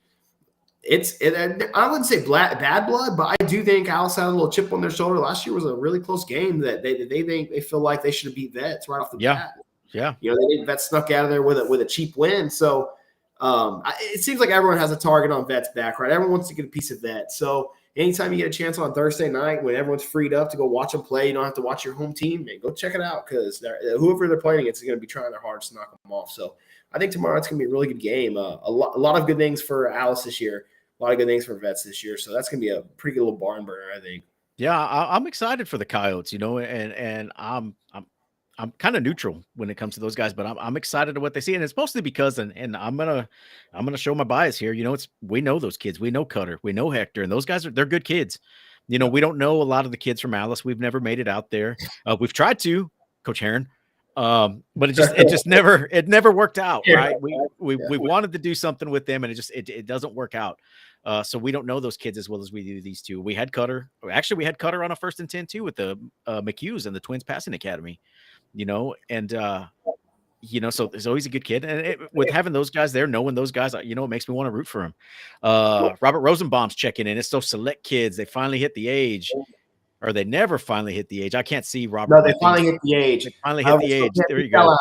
I wouldn't say bad blood, but I do think Alice had a little chip on their shoulder. Last year was a really close game that they feel like they should have beat Vets right off the bat. Yeah. Vets snuck out of there with a cheap win. So it seems like everyone has a target on Vets back, right? Everyone wants to get a piece of Vets. So anytime you get a chance on Thursday night when everyone's freed up to go watch them play, you don't have to watch your home team, man, go check it out because whoever they're playing against is going to be trying their hardest to knock them off. So I think tomorrow it's going to be a really good game. A lot of good things for Alice this year. A lot of good things for Vets this year. So that's going to be a pretty good little barn burner, I think. Yeah, I'm excited for the Coyotes, and I'm kind of neutral when it comes to those guys, but I'm excited to what they see. And it's mostly because, and I'm going to show my bias here. We know those kids. We know Cutter. We know Hector. And those guys they're good kids. We don't know a lot of the kids from Alice. We've never made it out there. We've tried to, Coach Heron. But it just never worked out, right? We wanted to do something with them, and it doesn't work out. So we don't know those kids as well as we do these two. We had Cutter. Actually, we had Cutter on a 1st and 10 too with the McHughes and the Twins Passing Academy. So he's a good kid, and with having those guys there, knowing those guys, it makes me want to root for him. Robert Rosenbaum's checking in. It's those select kids. They finally hit the age. Or they never finally hit the age. I can't see Robert. No, they finally hit the age. They finally hit the age. There you go.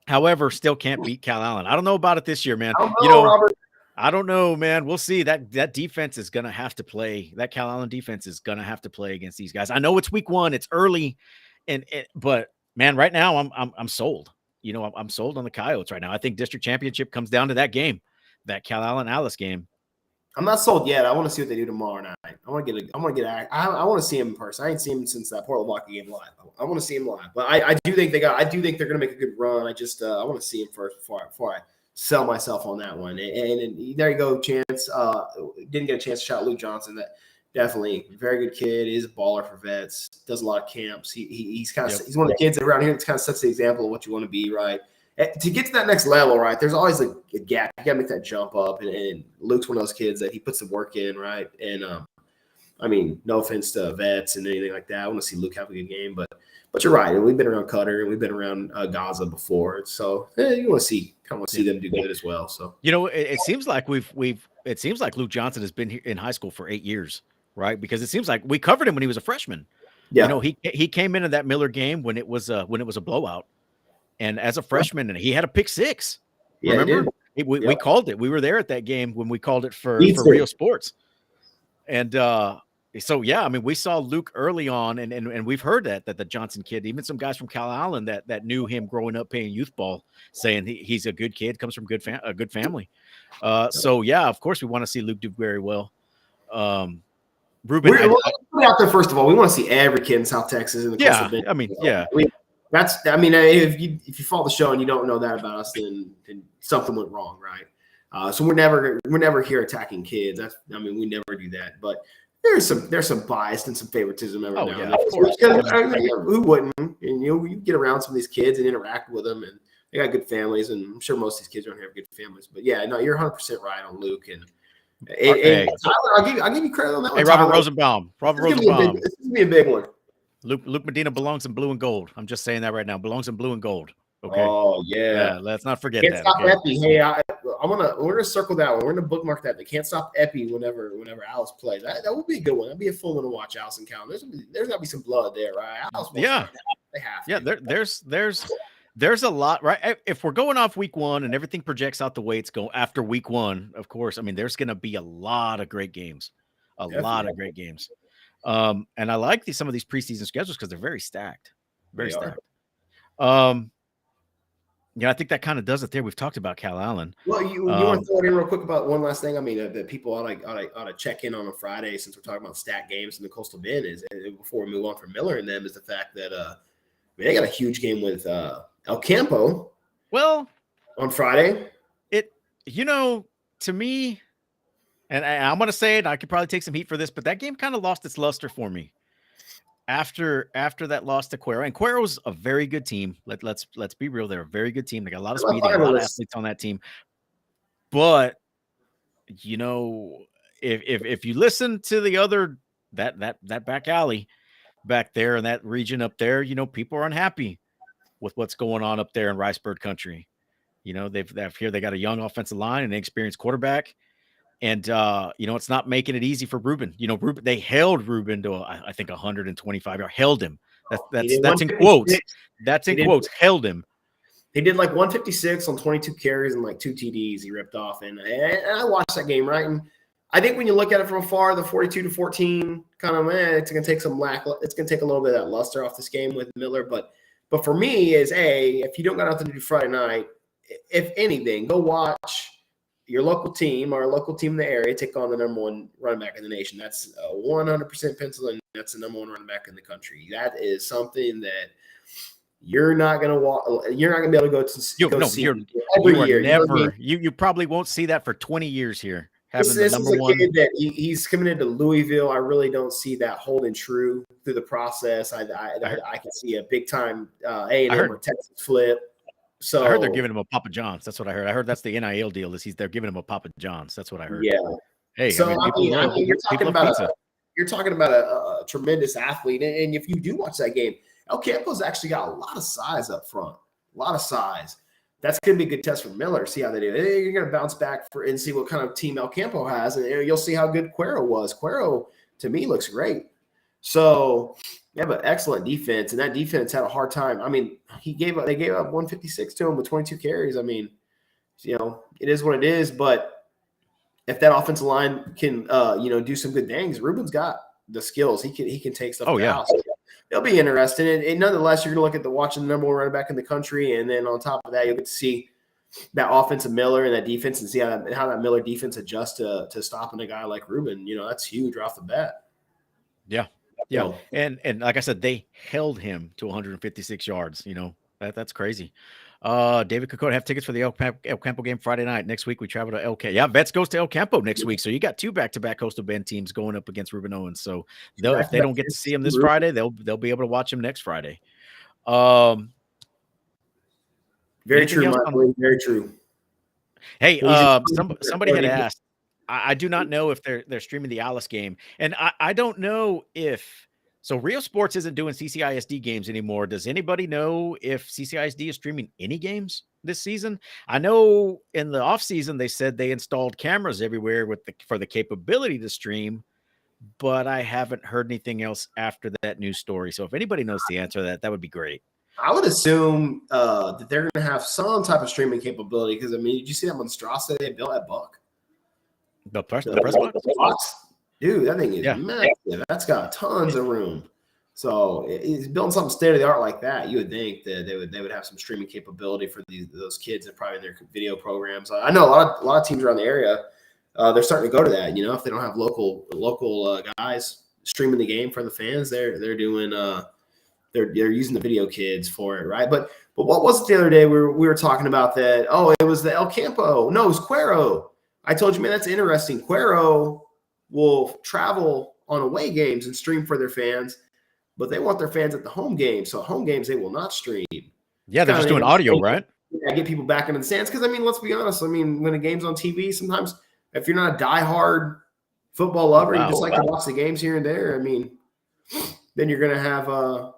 However, still can't beat Cal Allen. I don't know about it this year, man. I don't know, man. We'll see. That defense is gonna have to play. That Cal Allen defense is gonna have to play against these guys. I know it's week 1. It's early, but man, right now I'm sold. I'm sold on the Coyotes right now. I think district championship comes down to that game, that Cal Allen Alice game. I'm not sold yet. I want to see what they do tomorrow night. I want to see him in person. I ain't seen him since that Port Lavaca game live. I want to see him live. But I do think they're going to make a good run. I want to see him first before I sell myself on that one. And there you go, Chance. Didn't get a chance to shout Luke Johnson. That definitely very good kid. Is a baller for Vets. Does a lot of camps. He's kind of he's one of the kids around here that kind of sets the example of what you want to be, right? To get to that next level, right, there's always a gap. You got to make that jump up. And Luke's one of those kids that he puts the work in, right? And, no offense to Vets and anything like that. I want to see Luke have a good game. But you're right. And we've been around Cutter and we've been around Gaza before. So you want to see them do good as well. So, it seems like it seems like Luke Johnson has been here in high school for 8 years, right? Because it seems like we covered him when he was a freshman. Yeah. He came into that Miller game when it was a blowout. And as a freshman, and he had a pick 6. Yeah, remember? We called it. We were there at that game when we called it for Rio Sports. And we saw Luke early on, and we've heard that the Johnson kid, even some guys from Cal Allen that knew him growing up playing youth ball, saying he's a good kid, comes from a good family. Of course we want to see Luke do very well. Ruben, we're out there first of all. We want to see every kid in South Texas in the Coastal Bend. If you follow the show and you don't know that about us, then something went wrong, right? So we're never here attacking kids. We never do that. But there's some bias and some favoritism every now and then. Of course. Who wouldn't? And you get around some of these kids and interact with them, and they got good families, and I'm sure most of these kids don't have good families. But yeah, no, you're 100% right on Luke and Tyler. I'll give you credit on that one. Hey, Robert Rosenbaum. This is gonna be a big one. Luke Medina belongs in blue and gold. I'm just saying that right now. Belongs in blue and gold. Okay. Oh yeah. Let's not forget Can't that. Stop Epi. Hey, we're gonna circle that one. We're gonna bookmark that. They Can't Stop Epi whenever Alice plays. That would be a good one. That'd be a full one to watch. Allison Count. There's gotta be some blood there, right? Alice yeah. They have. Yeah. There's there's a lot, right? If we're going off week one and everything projects out the way it's going after week one, of course, I mean, there's going to be a lot of great games, a lot of Definitely, great games. And I like some of these preseason schedules because they're very stacked, very they are. stacked. Yeah, I think that kind of does it there. We've talked about Cal Allen. Well, you want to throw it in real quick about one last thing? I mean, that people ought to check in on a Friday, since we're talking about stat games in the Coastal Bend, is before we move on from Miller and them, is the fact that I mean, they got a huge game with El Campo. Well, on Friday. To me, and I'm going to say it, I could probably take some heat for this, but that game kind of lost its luster for me after that loss to Cuero. And Cuero's a very good team. Let's be real. They're a very good team. They got a lot of speed. They got a lot of athletes on that team. But if you listen to the other that back alley back there in that region up there, people are unhappy with what's going on up there in Ricebird country. They've here they got a young offensive line and an experienced quarterback. And it's not making it easy for Ruben. Ruben, they held Ruben to I think 125 yards. Held him. That's in quotes. That's in quotes. Held him. He did like 156 on 22 carries and like 2 TDs. He ripped off, and I watched that game, right? And I think when you look at it from afar, the 42-14 kind of it's gonna take it's gonna take a little bit of that luster off this game with Miller. But for me, if you don't got nothing to do Friday night, if anything, go watch your local team or a local team in the area take on the number one running back in the nation. That's 100% pencil in. That's the number one running back in the country. That is something that you're not going to you're not going to be able to go see every year. You probably won't see that for 20 years here. This is a kid that he's coming into Louisville. I really don't see that holding true through the process. I can see a big time A&M or Texas flip. So I heard they're giving him a Papa John's. That's what I heard. I heard that's the NIL deal. They're giving him a Papa John's. That's what I heard. Yeah. Hey, so you're talking about a tremendous athlete, and if you do watch that game, El Campo's actually got a lot of size up front. A lot of size. That's going to be a good test for Miller. See how they do. You're going to bounce back and see what kind of team El Campo has, and you'll see how good Cuero was. Cuero, to me, looks great. So they have an excellent defense, and that defense had a hard time. I mean, they gave up 156 to him with 22 carries. I mean, it is what it is. But if that offensive line can, do some good things, Ruben's got the skills. He can take stuff out. So it'll be interesting. And nonetheless, you're going to look at watching the number one running back in the country, and then on top of that, you'll get to see that offensive Miller and that defense, and see how that Miller defense adjusts to stopping a guy like Ruben. That's huge right off the bat. Yeah. Yeah, and like I said, they held him to 156 yards. That's crazy. David Kokota, have tickets for the El Campo game Friday night. Next week we travel to El Campo. Yeah, Vets goes to El Campo next week, so you got 2 back-to-back Coastal Bend teams going up against Ruben Owens. So if they don't get to see him this Friday, they'll be able to watch him next Friday. Very true, Michael. Very true. Hey, somebody had asked. I do not know if they're streaming the Alice game, and I don't know if Rio Sports isn't doing CCISD games anymore. Does anybody know if CCISD is streaming any games this season? I know in the off season they said they installed cameras everywhere for the capability to stream, but I haven't heard anything else after that news story. So if anybody knows the answer to that would be great. I would assume that they're going to have some type of streaming capability, because I mean, did you see that monstrosity they built at Buck? The press box? Dude, that thing is massive. That's got tons of room. So it's building something state of the art like that. You would think that they would have some streaming capability for those kids that probably in their video programs. I know a lot of teams around the area. They're starting to go to that. If they don't have local guys streaming the game for the fans, they're doing they're using the video kids for it, right? But what was it the other day we were talking about that? Oh, it was the El Campo. No, it was Cuero. I told you, man, that's interesting. Cuero will travel on away games and stream for their fans, but they want their fans at the home games. So home games, they will not stream. Yeah, they're just doing audio, right? Yeah, get people back into the stands. Because, I mean, let's be honest. I mean, when a game's on TV, sometimes if you're not a diehard football lover, you just like to watch the games here and there, I mean, then you're going to have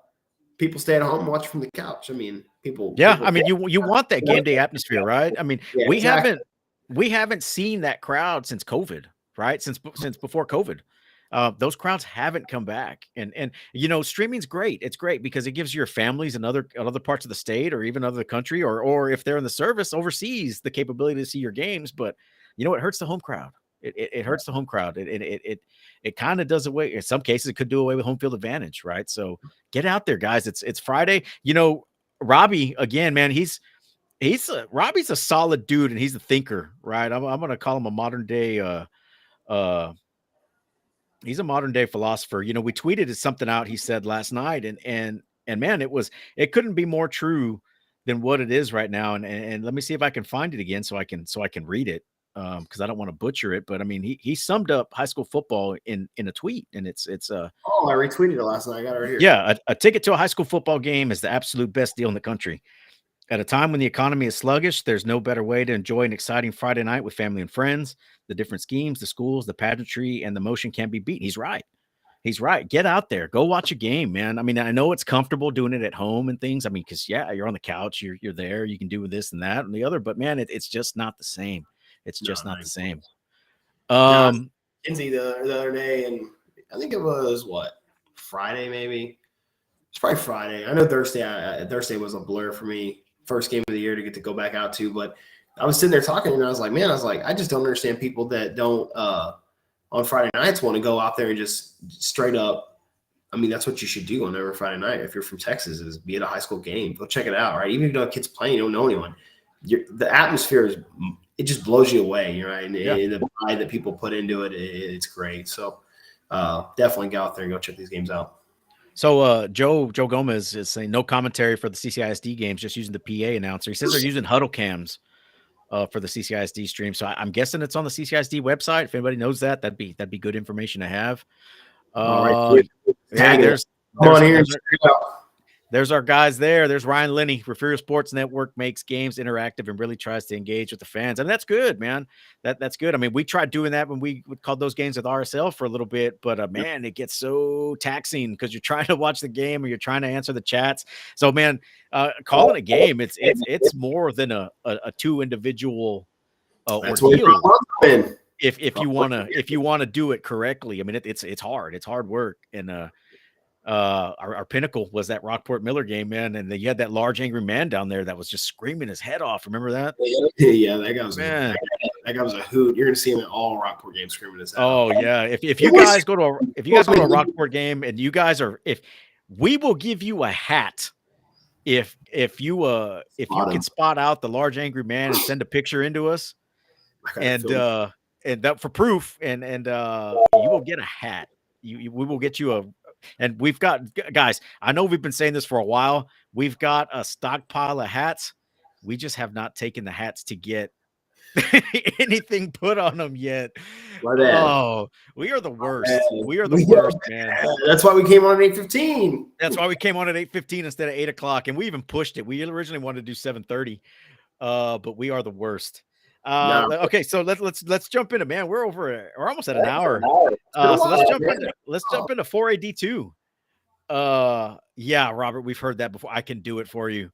people stay at home and watch from the couch. I mean, people. Yeah, I mean, you want that game day atmosphere, right? I mean, we haven't seen that crowd since COVID, right? Since before COVID. Those crowds haven't come back, and streaming's great. It's great because it gives your families in other parts of the state or even other country, or if they're in the service overseas, the capability to see your games. But it hurts the home crowd. It hurts the home crowd. It kind of does away. In some cases, it could do away with home field advantage, right? So get out there, guys. It's Friday. Robbie again, man. Robbie's a solid dude, and he's a thinker, right? I'm gonna call him a modern day uh he's a modern day philosopher. We tweeted something out he said last night, and man, it couldn't be more true than what it is right now. And let me see if I can find it again so I can read it. Because I don't want to butcher it, but I mean he summed up high school football in a tweet, and it's I retweeted it last night. I got it right here. Yeah, a ticket to a high school football game is the absolute best deal in the country. At a time when the economy is sluggish, there's no better way to enjoy an exciting Friday night with family and friends. The different schemes, the schools, the pageantry, and the motion can't be beat. He's right. He's right. Get out there. Go watch a game, man. I mean, I know it's comfortable doing it at home and things. I mean, because you're on the couch, you're there, you can do this and that and the other. But man, it's just not the same. It's just not the same. Kinsey the other day, and I think it was Friday maybe. It's probably Friday. I know Thursday was a blur for me. First game of the year to get to go back out to, but I was sitting there talking, and I was like, I just don't understand people that don't on Friday nights want to go out there and just straight up. I mean, that's what you should do on every Friday night if you're from Texas, is be at a high school game. Go check it out, right? Even if you don't have kids playing, you don't know anyone. The atmosphere it just blows you away, right? And the pride that people put into it, it's great. So definitely go out there and go check these games out. So Joe Gomez is saying no commentary for the CCISD games, just using the PA announcer. He says they're using huddle cams for the CCISD stream. So I'm guessing it's on the CCISD website. If anybody knows that, that'd be good information to have. There's our guys there. There's Ryan Linney. Refugio Sports Network makes games interactive and really tries to engage with the fans. And that's good, man. That's good. I mean, we tried doing that when we called those games with RSL for a little bit, but man, it gets so taxing because you're trying to watch the game or you're trying to answer the chats. So, man, calling a game, it's more than a two individual ordeal. If you want to do it correctly. I mean, it's hard. It's hard work. And our pinnacle was that Rockport Miller game, man, and you had that large angry man down there that was just screaming his head off. Remember that? Yeah, that guy was a hoot. You're gonna see him in all Rockport games screaming his head off. Oh yeah, if you guys go to a Rockport game and you guys if we will give you a hat if you can spot out the large angry man and send a picture into us and that for proof and you will get a hat. We will get you and we've got, guys, I know we've been saying this for a while. We've got a stockpile of hats. We just have not taken the hats to get anything put on them yet. Oh, we are the worst. We are the worst, man. That's why we came on at 8:15. That's why we came on at 8:15 instead of 8 o'clock. And we even pushed it. We originally wanted to do 7:30. But we are the worst. Okay, so let's jump into, man. We're almost at an hour. So let's jump into 4AD2. Yeah, Robert, we've heard that before. I can do it for you.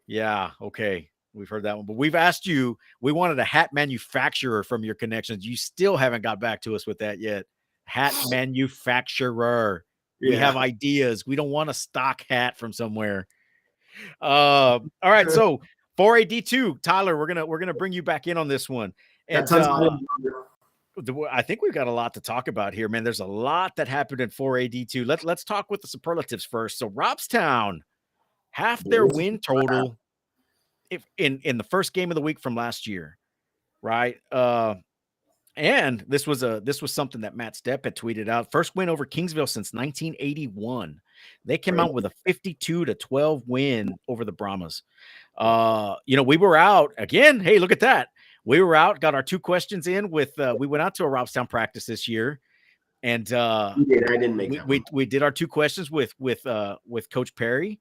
Yeah, okay. We've heard that one, but we've asked you, we wanted a hat manufacturer from your connections. You still haven't got back to us with that yet. Hat manufacturer. Yeah. We have ideas. We don't want a stock hat from somewhere. All right, so 4AD2, Tyler, we're gonna bring you back in on this one. And I think we've got a lot to talk about here, man. There's a lot that happened in 4AD2. Let's talk with the superlatives first. So Robstown, half their win total in the first game of the week from last year, right? And this was something that Matt Stepp had tweeted out. First win over Kingsville since 1981. They came out with a 52-12 win over the Brahmas. We were out again. Hey, look at that. We were out, got our 2 questions in with, we went out to a Robstown practice this year. And I didn't make we did our 2 questions with Coach Perry.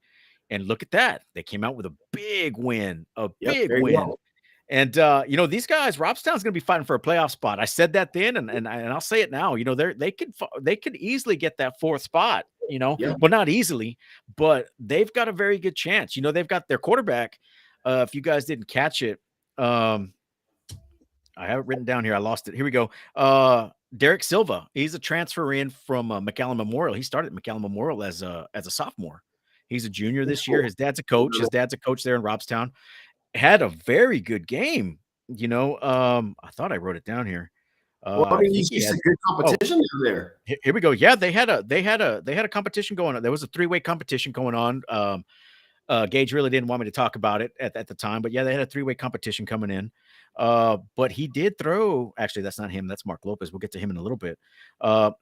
And look at that. They came out with a big win, big win. And, these guys, Robstown's going to be fighting for a playoff spot. I said that then, and I'll say it now. They could easily get that 4th spot, well, not easily, but they've got a very good chance. They've got their quarterback. If you guys didn't catch it, I have it written down here. I lost it. Here we go. Derek Silva. He's a transfer in from McAllen Memorial. He started at McAllen Memorial as a sophomore. He's a junior That's this year. cool. His dad's a coach. His dad's a coach there in Robstown. Had a very good game. I thought I wrote it down here. Well, I I mean, you think he see had. some good Oh, competition down there. here we go. Yeah, they had a competition going on. There was a 3-way competition going on. Gage really didn't want me to talk about it at the time, but yeah, they had a 3-way competition coming in. But he did throw. Actually, that's not him. That's Mark Lopez. We'll get to him in a little bit.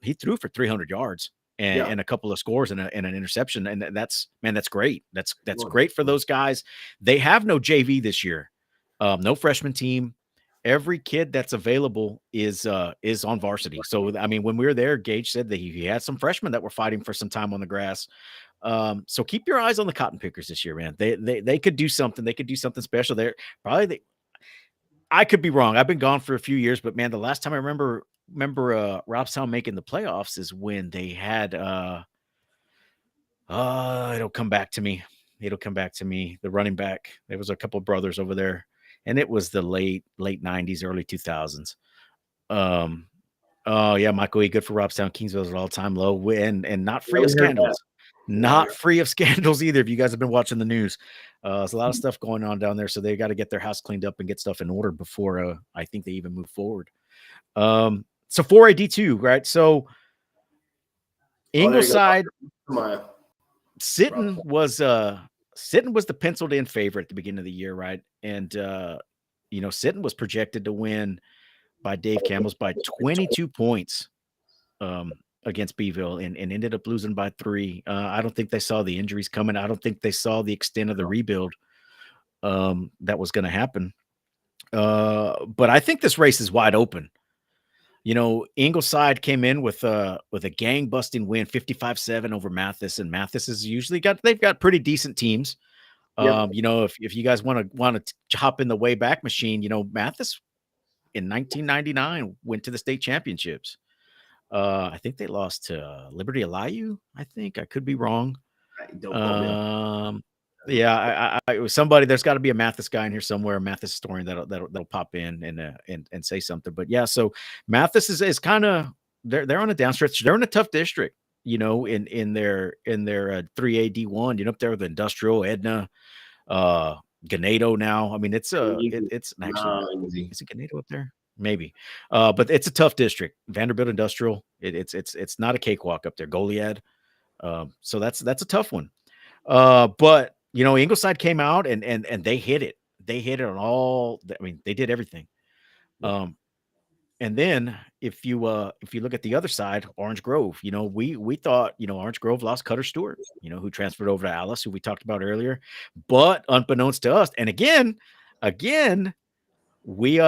He threw for 300 yards Yeah. and a couple of scores and an interception, and that's great. That's Well, great for those guys. They have no JV this year, no freshman team. Every kid that's available is on varsity. So I mean, when we were there, Gage said that he had some freshmen that were fighting for some time on the grass. So keep your eyes on the cotton pickers this year, man. They could do something. They could do something special. They're probably I could be wrong. I've been gone for a few years, but man, the last time I remember Robstown making the playoffs is when they had it'll come back to me. It'll come back to me. The running back. There was a couple of brothers over there, and it was the late 90s, early 2000s. Oh yeah, Michael E. Good for Robstown. Kingsville's an all-time low, and not free of we heard that. scandals. Not free of scandals either. If you guys have been watching the news, there's a lot of stuff going on down there, so they got to get their house cleaned up and get stuff in order before I think they even move forward. So 4AD2, right? So Ingleside, Sitton was the penciled in favorite at the beginning of the year, right? And Sitton was projected to win by Dave Campbell's by 22 points against Beeville and ended up losing by 3. I don't think they saw the injuries coming. I don't think they saw the extent of the rebuild that was going to happen. But I think this race is wide open. Ingleside came in with a gang busting win, 55-7 over Mathis, and Mathis has usually they've got pretty decent teams. Yep. If you guys want to hop in the way back machine, Mathis in 1999 went to the state championships. I think they lost to Liberty Elihu. I think I could be wrong. Don't quote me. Yeah, it was somebody. There's got to be a Mathis guy in here somewhere, a Mathis historian that'll pop in and say something. But yeah, so Mathis is kind of they're on a downstretch. They're in a tough district, in their 3A D1. Up there with Industrial, Edna, Ganado now. I mean, it's actually is it Ganado up there? Maybe, but it's a tough district. Vanderbilt Industrial. It's not a cakewalk up there. Goliad. So that's a tough one. But Ingleside came out and they hit it. They hit it on all. I mean, they did everything. And then if you look at the other side, Orange Grove, we thought, Orange Grove lost Cutter Stewart, who transferred over to Alice, who we talked about earlier, but unbeknownst to us. And again, we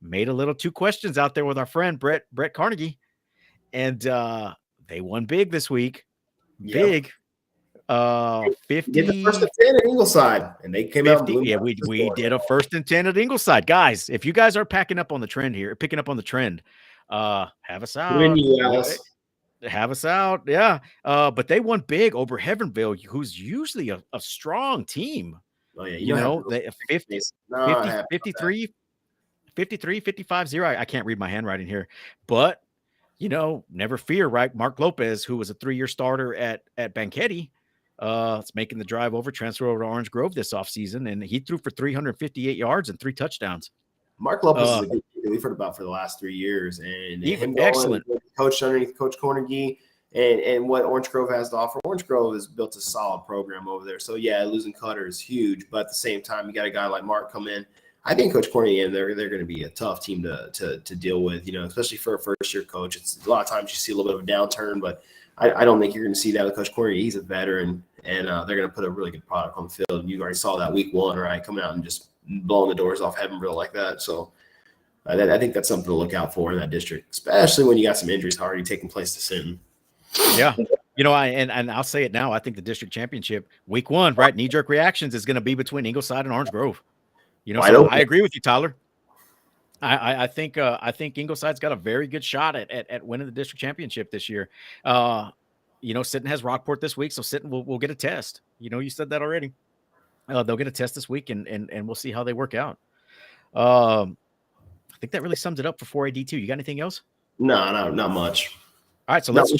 made a little 2 questions out there with our friend Brett Carnegie, and they won big this week. Big. 50. Get the first and 10 at Ingleside, and they came 50, out. Yeah, we did a 1st and 10 at Ingleside, guys. If you guys are picking up on the trend, have us out. Have us out, yeah. But they won big over Heavenville, who's usually a strong team. Oh yeah, they 53, 55-0. I can't read my handwriting here, but never fear, right? Mark Lopez, who was a 3-year starter at Banquetti. It's making the drive over, transfer over to Orange Grove this offseason, and he threw for 358 yards and 3 touchdowns. Mark Lopez is a good kid we've heard about for the last 3 years, and him excellent coach underneath Coach Carnegie, and what Orange Grove has to offer. Orange Grove has built a solid program over there. So yeah, losing Cutter is huge, but at the same time, you got a guy like Mark come in. I think Coach Carnegie and they're going to be a tough team to deal with, especially for a first-year coach. It's a lot of times you see a little bit of a downturn, but I don't think you're going to see that with Coach Carnegie. He's a veteran, and they're going to put a really good product on the field. You already saw that week 1, right, coming out and just blowing the doors off Heavenville like that. So I think that's something to look out for in that district, especially when you got some injuries already taking place to Sinton. Yeah. And I'll say it now. I think the district championship week 1, right, knee-jerk reactions is going to be between Ingleside and Orange Grove. So I agree with you, Tyler. I think Ingleside's got a very good shot at winning the district championship this year. Sinton has Rockport this week, so Sinton will get a test. You said that already. They'll get a test this week, and we'll see how they work out. I think that really sums it up for 4AD2. You got anything else? No, not much. All right, so Not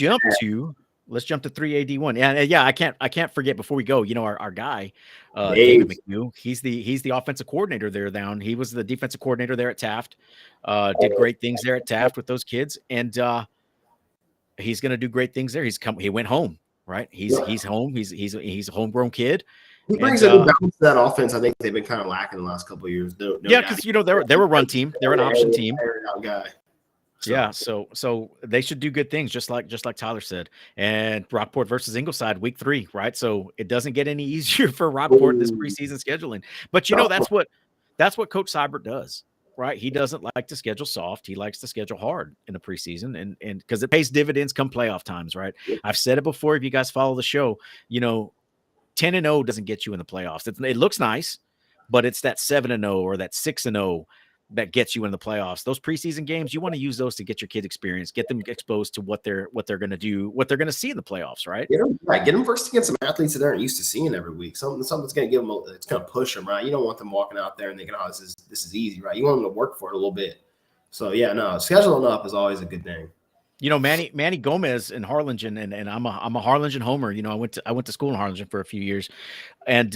let's jump to 3AD1. Yeah, I can't forget before we go. Our guy, David Dave. McNew. He's the offensive coordinator there down. He was the defensive coordinator there at Taft. Did great things there at Taft with those kids, and he's going to do great things there. He went home, right? He's home. He's a homegrown kid, He and brings a new balance to that offense. I think they've been kind of lacking the last couple of years. No yeah, doubt. because they're a run team. They're an option team. Guy. Yeah, so they should do good things, just like Tyler said. And Rockport versus Ingleside, week 3, right? So it doesn't get any easier for Rockport this preseason scheduling. But that's what Coach Seibert does, right? He doesn't like to schedule soft. He likes to schedule hard in the preseason, and because it pays dividends come playoff times, right? I've said it before. If you guys follow the show, 10-0 doesn't get you in the playoffs. It looks nice, but it's that 7-0 or that 6-0 that gets you in the playoffs. Those preseason games, you want to use those to get your kid experience, get them exposed to what they're going to do, what they're going to see in the playoffs, right? Get them first against some athletes that they aren't used to seeing every week. Something's going to give them. It's going to push them, right? You don't want them walking out there and thinking, "Oh, this is easy," right? You want them to work for it a little bit. So yeah, no, scheduling up is always a good thing. Manny Gomez in Harlingen, and I'm a Harlingen homer. I went to school in Harlingen for a few years, and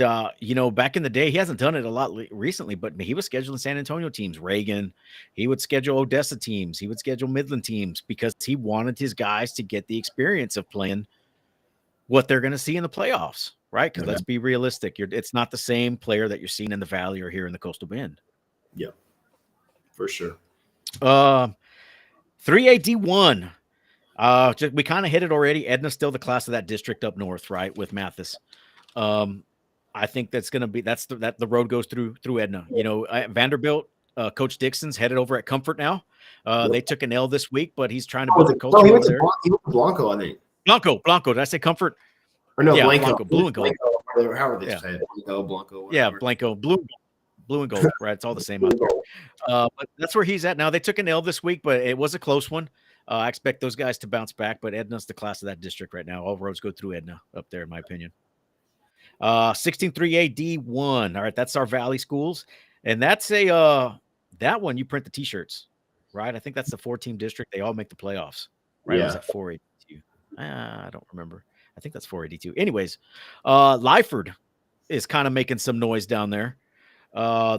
back in the day, he hasn't done it a lot recently, but he was scheduling San Antonio teams, Reagan. He would schedule Odessa teams. He would schedule Midland teams because he wanted his guys to get the experience of playing what they're going to see in the playoffs, right? Because let's be realistic, it's not the same player that you're seeing in the Valley or here in the Coastal Bend. Yeah, for sure. 3AD1. We kind of hit it already. Edna's still the class of that district up north, right? With Mathis. I think that's going to be, the road goes through Edna. Vanderbilt, Coach Dixon's headed over at Comfort now. They took an L this week, but he's trying to build a culture over there. He went to Blanco, I think. Blanco. Did I say Comfort? Or no, yeah, Blanco. Blue and gold. However they say it. Blanco. Yeah, Blanco. Blue and gold, right? It's all the same out there. But that's where he's at now. They took an L this week, but it was a close one. I expect those guys to bounce back, but Edna's the class of that district right now. All roads go through Edna up there, in my opinion. 16-3A-D1. All right, that's our Valley schools. And that's that one you print the T-shirts, right? I think that's the 4-team district. They all make the playoffs, right? Yeah. Or was that 482? I don't remember. I think that's 482. Anyways, Lyford is kind of making some noise down there.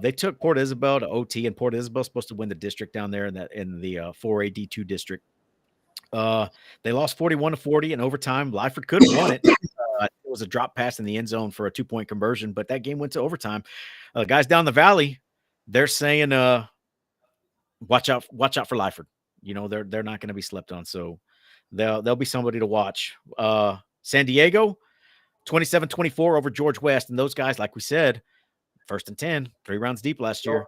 They took Port Isabel to OT, and Port Isabel's supposed to win the district down there in the 4AD2 district. They lost 41-40 in overtime. Lyford could have won it. It was a drop pass in the end zone for a 2-point conversion, but that game went to overtime. Guys down the Valley, they're saying, watch out for Lyford. They're not going to be slept on, so they'll be somebody to watch. San Diego, 27-24 over George West, and those guys, like we said, 1st and 10, 3 rounds deep last year.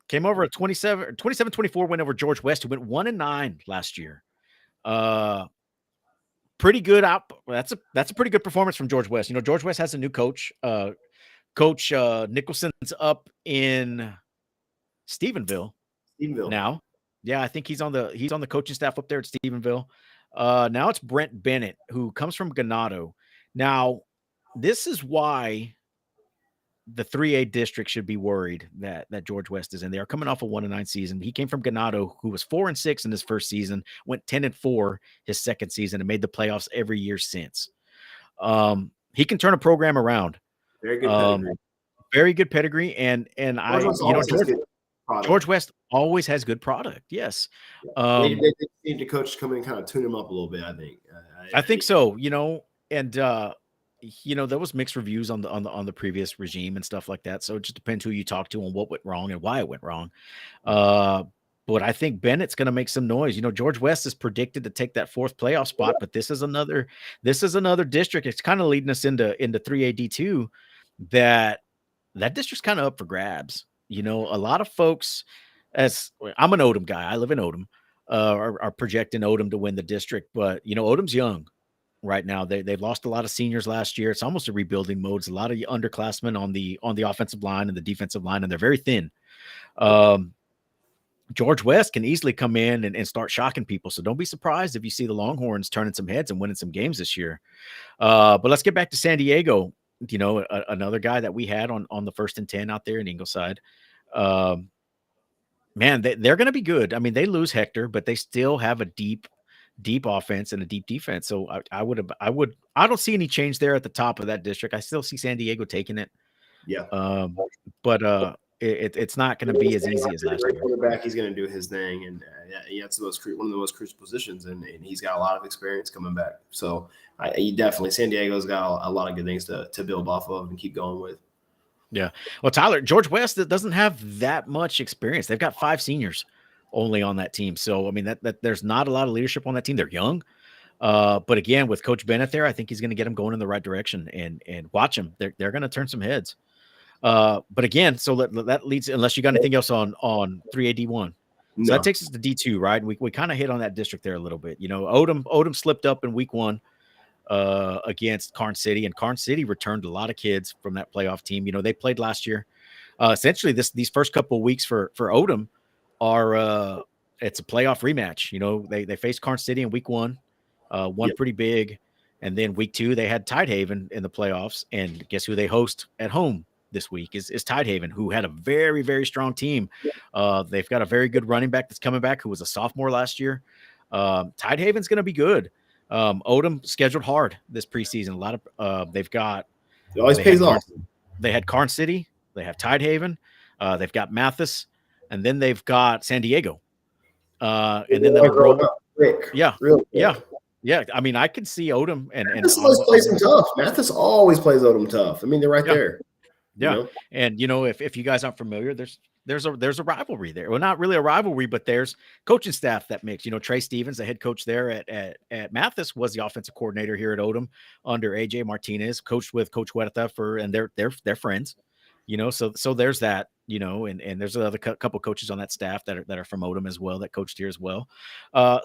Came over a 27-24 win over George West, who went 1-9 last year. Pretty good out. That's a pretty good performance from George West. George West has a new coach. Coach Nicholson's up in Stephenville now. Yeah, I think he's on the coaching staff up there at Stephenville. Now it's Brent Bennett, who comes from Ganado. Now, this is why the 3A district should be worried that George West is in. They are coming off a 1-9 season. He came from Ganado, who was 4-6 in his first season, went 10-4 his second season, and made the playoffs every year since. He can turn a program around. Very good pedigree. Very good pedigree, and George West always has good product. Yes, they need to coach come in and kind of tune him up a little bit. I think. I think so. And there was mixed reviews on the previous regime and stuff like that. So it just depends who you talk to and what went wrong and why it went wrong. But I think Bennett's going to make some noise. George West is predicted to take that 4th playoff spot, but this is another district. It's kind of leading us into 3AD2 that district's kind of up for grabs. A lot of folks, as I'm an Odom guy, I live in Odom, are projecting Odom to win the district, but Odom's young right now. They've lost a lot of seniors last year. It's almost a rebuilding mode. It's a lot of underclassmen on the offensive line and the defensive line, and they're very thin. George West can easily come in and start shocking people. So don't be surprised if you see the Longhorns turning some heads and winning some games this year. But let's get back to San Diego. Another guy that we had on the 1st and 10 out there in Ingleside. man, they're going to be good. I mean, they lose Hector, but they still have a deep offense and a deep defense. So I don't see any change there at the top of that district. I still see San Diego taking it. Yeah. But it's not going to be as easy as last Great year. quarterback, he's going to do his thing, and that's one of the most crucial positions, and he's got a lot of experience coming back. So San Diego's got a lot of good things to build off of and keep going with. Yeah. Well, Tyler, George West doesn't have that much experience. They've got 5 seniors only on that team. So, I mean, that there's not a lot of leadership on that team. They're young. But again, with Coach Bennett there, I think he's going to get them going in the right direction and watch them. They're going to turn some heads. But again, so that leads, unless you got anything else on 3AD1. So that takes us to D2, right? We kind of hit on that district there a little bit. You know, Odom slipped up in week 1 against Karn City, and Karn City returned a lot of kids from that playoff team. You know, they played last year. Essentially, these first couple of weeks for Odom are it's a playoff rematch. You know, they faced Karn City in week 1, won pretty big, and then week 2 they had Tidehaven in the playoffs, and guess who they host at home this week is Tidehaven, who had a very, very strong team. They've got a very good running back that's coming back, who was a sophomore last year. Tidehaven's going to be good. Odom scheduled hard this preseason. A lot of they've got. It always pays off. They had Karn City. They have Tidehaven. They've got Mathis, and then they've got San Diego. And then they'll roll. Yeah. I mean, I could see Odom and Mathis always plays them tough. Mathis always plays Odom tough. I mean, they're right there. Yeah, you know? And you know, if you guys aren't familiar, there's a rivalry there. Well, not really a rivalry, but there's coaching staff that mix. You know, Trey Stevens, the head coach there at Mathis, was the offensive coordinator here at Odom under AJ Martinez, coached with Coach Huerta and they're friends. You know, so there's that. You know, and there's another couple coaches on that staff that are from Odom as well that coached here as well.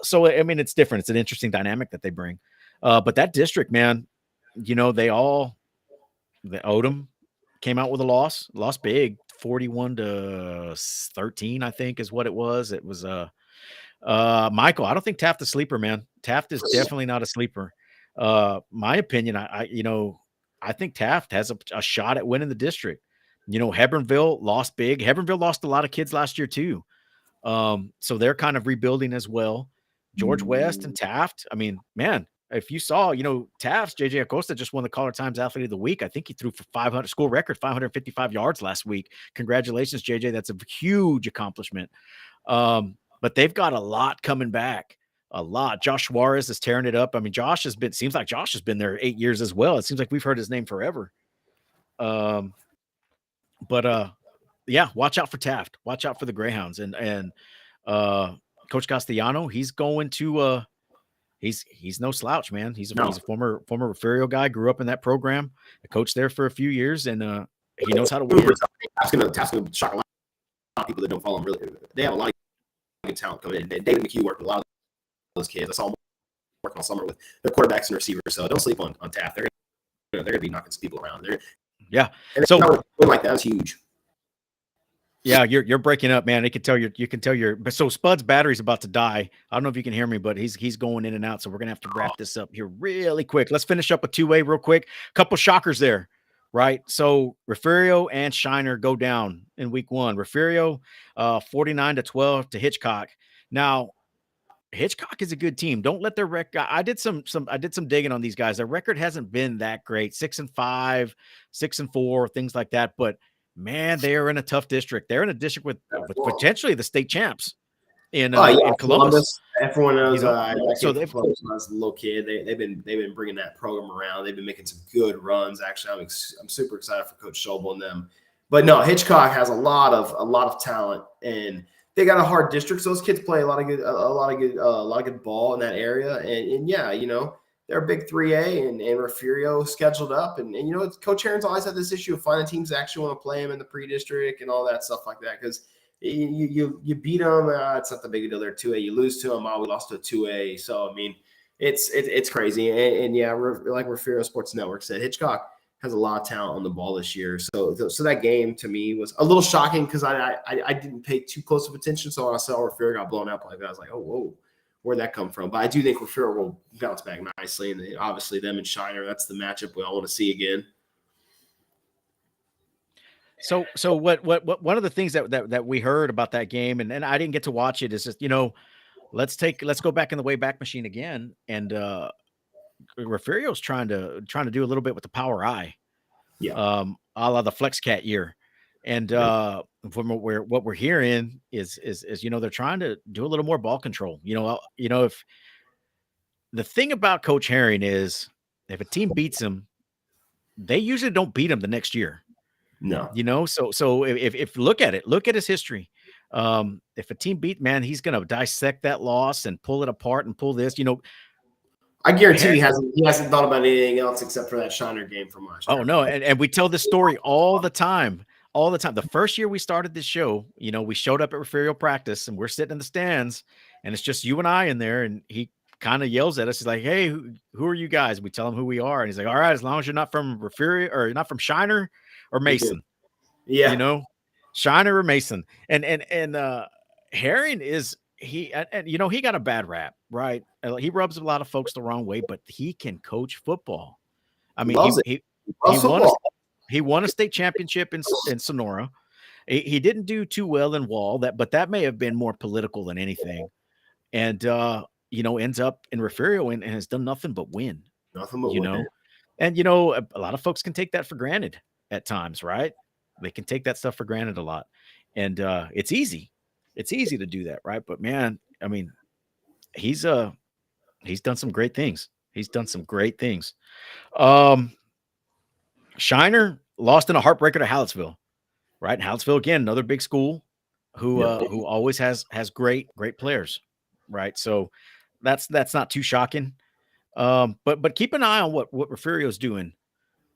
So I mean, it's different. It's an interesting dynamic that they bring. But that district, man, you know, the Odom came out with a lost big, 41-13, I think is what it was. It was Michael. I don't think Taft is a sleeper, man. Taft is definitely not a sleeper. My opinion, I think Taft has a shot at winning the district. You know, Hebronville lost big. Hebronville lost a lot of kids last year too. So they're kind of rebuilding as well. George West and Taft. I mean, man, if you saw, you know, Taft's JJ Acosta just won the Caller Times Athlete of the Week. I think he threw for 500 school record, 555 yards last week. Congratulations, JJ. That's a huge accomplishment. But they've got a lot coming back. A lot. Josh Suarez is tearing it up. I mean, seems like Josh has been there 8 years as well. It seems like we've heard his name forever. Yeah, watch out for Taft. Watch out for the Greyhounds and Coach Castellano. He's going to he's no slouch, man. He's a former Refugio guy. Grew up in that program. Coached there for a few years, and he knows how to win. Taft's gonna shock a lot of people that don't follow him. Really, they have a lot of good talent coming in. David McHugh worked with a lot of those kids. I saw him working all summer with their quarterbacks and receivers. So don't sleep on Taft. They're gonna be knocking some people around. So like that's huge. Yeah, you're breaking up, man. You can tell so Spud's battery's about to die. I don't know if you can hear me, but he's going in and out. So we're gonna have to wrap this up here really quick. Let's finish up a 2-way real quick. Couple shockers there, right? So Refugio and Shiner go down in week 1. Refugio 49-12 to Hitchcock. Now, Hitchcock is a good team. Don't let their record. I did some digging on these guys. Their record hasn't been that great. 6-5, 6-4, things like that. But man, they are in a tough district. They're in a district with potentially the state champs in Columbus. Everyone knows. You know? So they've Columbus when I was a little kid. They've been bringing that program around. They've been making some good runs. Actually, I'm super excited for Coach Schobel and them. But no, Hitchcock has a lot of talent, and they got a hard district. So those kids play a lot of good ball in that area. And yeah, you know, they're a big 3A and Refugio scheduled up. And you know, Coach Heron's always had this issue of finding teams that actually want to play him in the pre-district and all that stuff like that. Because you beat them, it's not the big deal. They're 2A. You lose to them, we lost to a 2A. So I mean, it's crazy. And yeah, like Refugio Sports Network said, Hitchcock has a lot of talent on the ball this year. So that game to me was a little shocking because I didn't pay too close of attention. So when I saw Refugio got blown up like that, I was like, oh, whoa. Where'd that come from? But I do think Refugio will bounce back nicely. And obviously them and Shiner, that's the matchup we all want to see again. So what one of the things that we heard about that game, and I didn't get to watch it, is just, let's go back in the way back machine again. And Refugio's trying to do a little bit with the power eye, Yeah, a la the Flex Cat year. And yeah. from what we're hearing is they're trying to do a little more ball control. If the thing about Coach Herring is, if a team beats him, they usually don't beat him the next year. No, So if look at his history. If a team beat, man, he's gonna dissect that loss and pull it apart and pull this. I guarantee Her- he hasn't thought about anything else except for that Shiner game from last oh year. no, and we tell this story all the time. All the time. The first year we started this show, we showed up at Refugio practice and we're sitting in the stands, and it's just you and I in there, and he kind of yells at us. He's like, "Hey, who are you guys?" We tell him who we are, and he's like, "All right, as long as you're not from Refugio or you're not from Shiner or You're good. Mason." you Yeah, know, Shiner or Mason. And Herring is and he got a bad rap, right? He rubs a lot of folks the wrong way, but he can coach football. I he mean, loves it. he Loves won a football. he won a state championship in Sonora. He didn't do too well in Wall, but that may have been more political than anything. And ends up in Refugio and has done nothing but win. Nothing but You winning. know, and a lot of folks can take that for granted at times, right? They can take that stuff for granted a lot. And it's easy. It's easy to do that, right? But man, I mean, he's done some great things. He's done some great things. Um Shiner lost in a heartbreaker to Hallettsville, right? Hallettsville again, another big school Yep. who always has great players, right? So that's not too shocking. But keep an eye on what Refugio's doing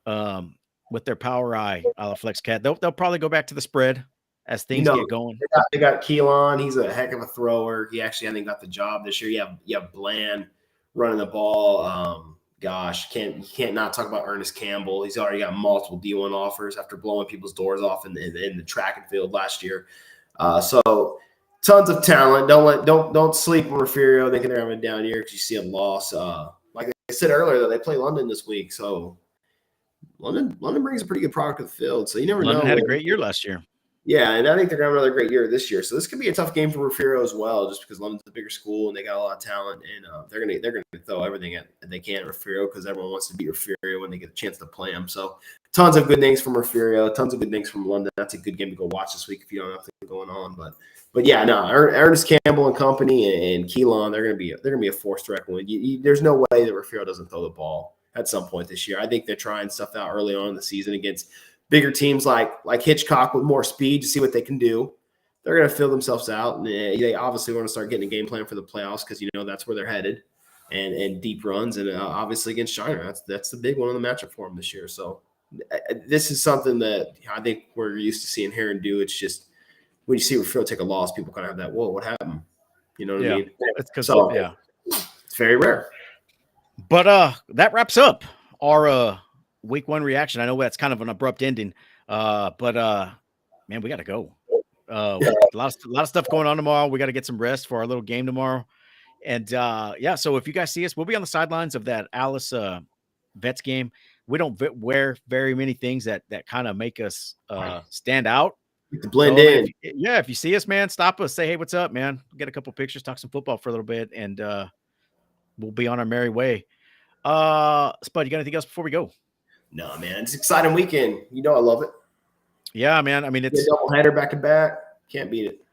with their power eye, a la Flex Cat. They'll probably go back to the spread as You things know, get going. they got Keelan. He's a heck of a thrower. He actually, I think, got the job this year. You have Bland running the ball. Gosh, you can't not talk about Ernest Campbell. He's already got multiple D1 offers after blowing people's doors off in the track and field last year. So tons of talent. Don't sleep on Refugio thinking they're having a down year because you see them loss. Like I said earlier, though, they play London this week, so London brings a pretty good product to the field. So you never London know. had a great year last year. Yeah, and I think they're going to have another great year this year. So this could be a tough game for Refugio as well, just because London's a bigger school and they got a lot of talent, and they're going to throw everything at they can at Refugio because everyone wants to beat Refugio when they get a chance to play them. So tons of good things from Refugio, tons of good things from London. That's a good game to go watch this week if you don't have anything going on. But yeah, no, Ernest Campbell and company and Keelan, they're going to be a force to reckon with. There's no way that Refugio doesn't throw the ball at some point this year. I think they're trying stuff out early on in the season against bigger teams like Hitchcock with more speed to see what they can do. They're going to fill themselves out, and they obviously want to start getting a game plan for the playoffs because that's where they're headed, and deep runs, and obviously against Shiner, that's the big one on the matchup for them this year. So this is something that I think we're used to seeing Heron do. It's just when you see Refugio take a loss, people kind of have that, whoa, what happened? You know what I mean? It's because it's very rare. But that wraps up our week one reaction. I know that's kind of an abrupt ending. But man, we gotta go. A lot of stuff going on tomorrow. We got to get some rest for our little game tomorrow. And so if you guys see us, we'll be on the sidelines of that Alice Vets game. We don't wear very many things that kind of make us stand out. To blend in. If you see us, man, stop us. Say, hey, what's up, man? Get a couple pictures, talk some football for a little bit, and we'll be on our merry way. Spud, you got anything else before we go? No, man, it's an exciting weekend. I love it. Yeah, man. I mean, it's a double header back to back. Can't beat it.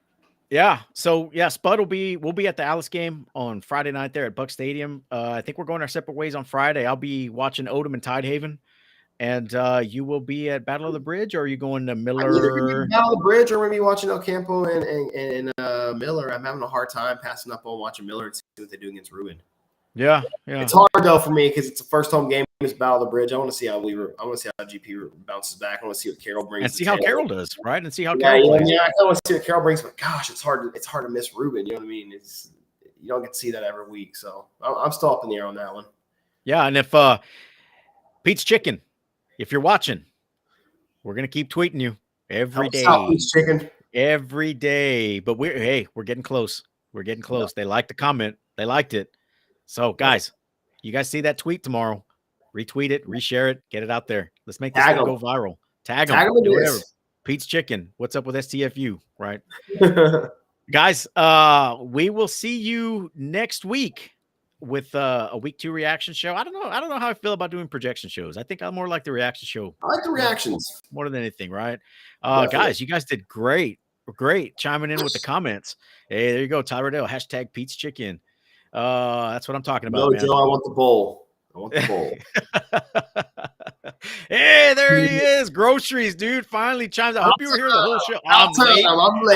Yeah. So Spud we'll be at the Alice game on Friday night there at Buck Stadium. I think we're going our separate ways on Friday. I'll be watching Odom and Tidehaven, and you will be at Battle of the Bridge, or are you going to Miller? Battle of the Bridge, or maybe watching El Campo and Miller. I'm having a hard time passing up on watching Miller and see what they do against Ruben. Yeah. It's hard though for me because it's the first home game. It's Battle of the Bridge. I want to see how GP bounces back. I want to see what Carroll brings, and see how Carroll does, right? And see how Carroll plays. Yeah, I want to see what Carroll brings. But gosh, it's hard to miss Ruben. You know what I mean? You don't get to see that every week, so I'm still up in the air on that one. Yeah, and if Pete's Chicken, if you're watching, we're gonna keep tweeting you every day. Pete's Chicken every day. But we're getting close. We're getting close. Yeah. They liked the comment. They liked it. So guys, you guys see that tweet tomorrow? Retweet it, reshare it, get it out there. Let's make this thing go viral. Tag them. Pete's Chicken. What's up with STFU? Right, guys. We will see you next week with a week 2 reaction show. I don't know. I don't know how I feel about doing projection shows. I think I'm more like the reaction show. I like the reactions. More than anything, right? Definitely. Guys, you guys did great. Great chiming in with the comments. Hey, there you go. Tyler Dale, hashtag Pete's Chicken. That's what I'm talking about, No, man. Joe, I want the bowl. I want the bowl. Hey, there he is. Groceries, dude. Finally chimes. I hope you were here the whole show. I'm late.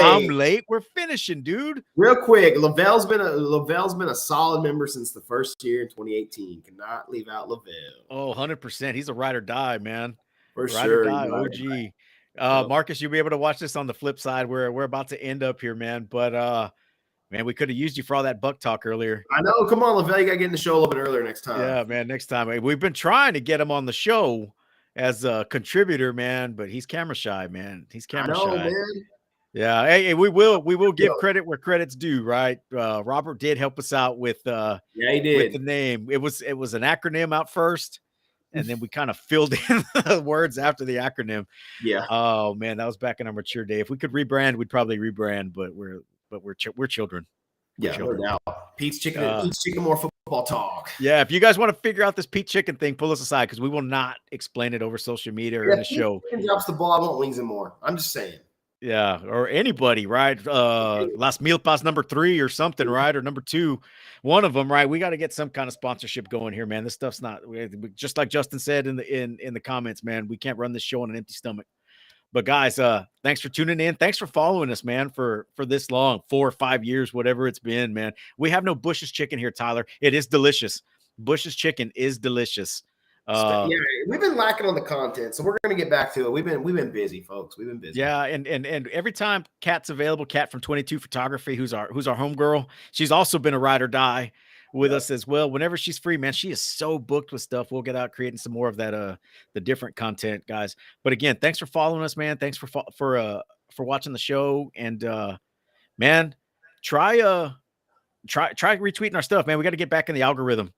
I'm late. We're finishing, dude. Real quick, Lavelle's been a solid member since the first year in 2018. Cannot leave out Lavelle. Oh, 100%. He's a ride or die, man. For ride sure. or die, OG. Marcus, you'll be able to watch this on the flip side. We're about to end up here, man. But man, we could have used you for all that buck talk earlier. I know. Come on, Lavelle. You got to get in the show a little bit earlier next time. Yeah, man. Next time. We've been trying to get him on the show as a contributor, man, but he's camera shy, man. He's camera shy. Man. Yeah. Hey, we will give credit where credit's due, right? Robert did help us out with yeah, he did. with the name. It was an acronym out first, and then we kind of filled in the words after the acronym. Yeah. Oh man, that was back in our mature day. If we could rebrand, we'd probably rebrand, but we're children. Yeah, no doubt. Pete's Chicken, more football talk. Yeah, if you guys want to figure out this Pete Chicken thing, pull us aside because we will not explain it over social media or in the show. Chicken drops the ball, I won't wings him more. I'm just saying. Yeah, or anybody, right? Las Milpas number 3 or something, right? Or number 2, one of them, right? We got to get some kind of sponsorship going here, man. This stuff's not just like Justin said in the comments, man. We can't run this show on an empty stomach. But guys, thanks for tuning in. Thanks for following us, man, for this long, 4 or 5 years, whatever it's been, man. We have no Bush's chicken here, Tyler. It is delicious. Bush's chicken is delicious. Yeah, we've been lacking on the content, so we're gonna get back to it. We've been busy, folks. We've been busy. Yeah, and every time Kat's available, Kat from 22 Photography, who's our homegirl, she's also been a ride or die with us as well. Whenever she's free, man, she is so booked with stuff. We'll get out creating some more of that the different content, guys. But again, thanks for following us, man. Thanks for watching the show, and man, try retweeting our stuff, man. We got to get back in the algorithm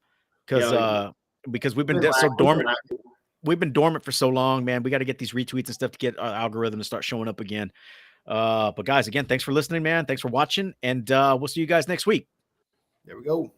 because we've been so dormant. We've been dormant for so long, man. We got to get these retweets and stuff to get our algorithm to start showing up again. But guys, again, thanks for listening, man. Thanks for watching, and we'll see you guys next week. There we go.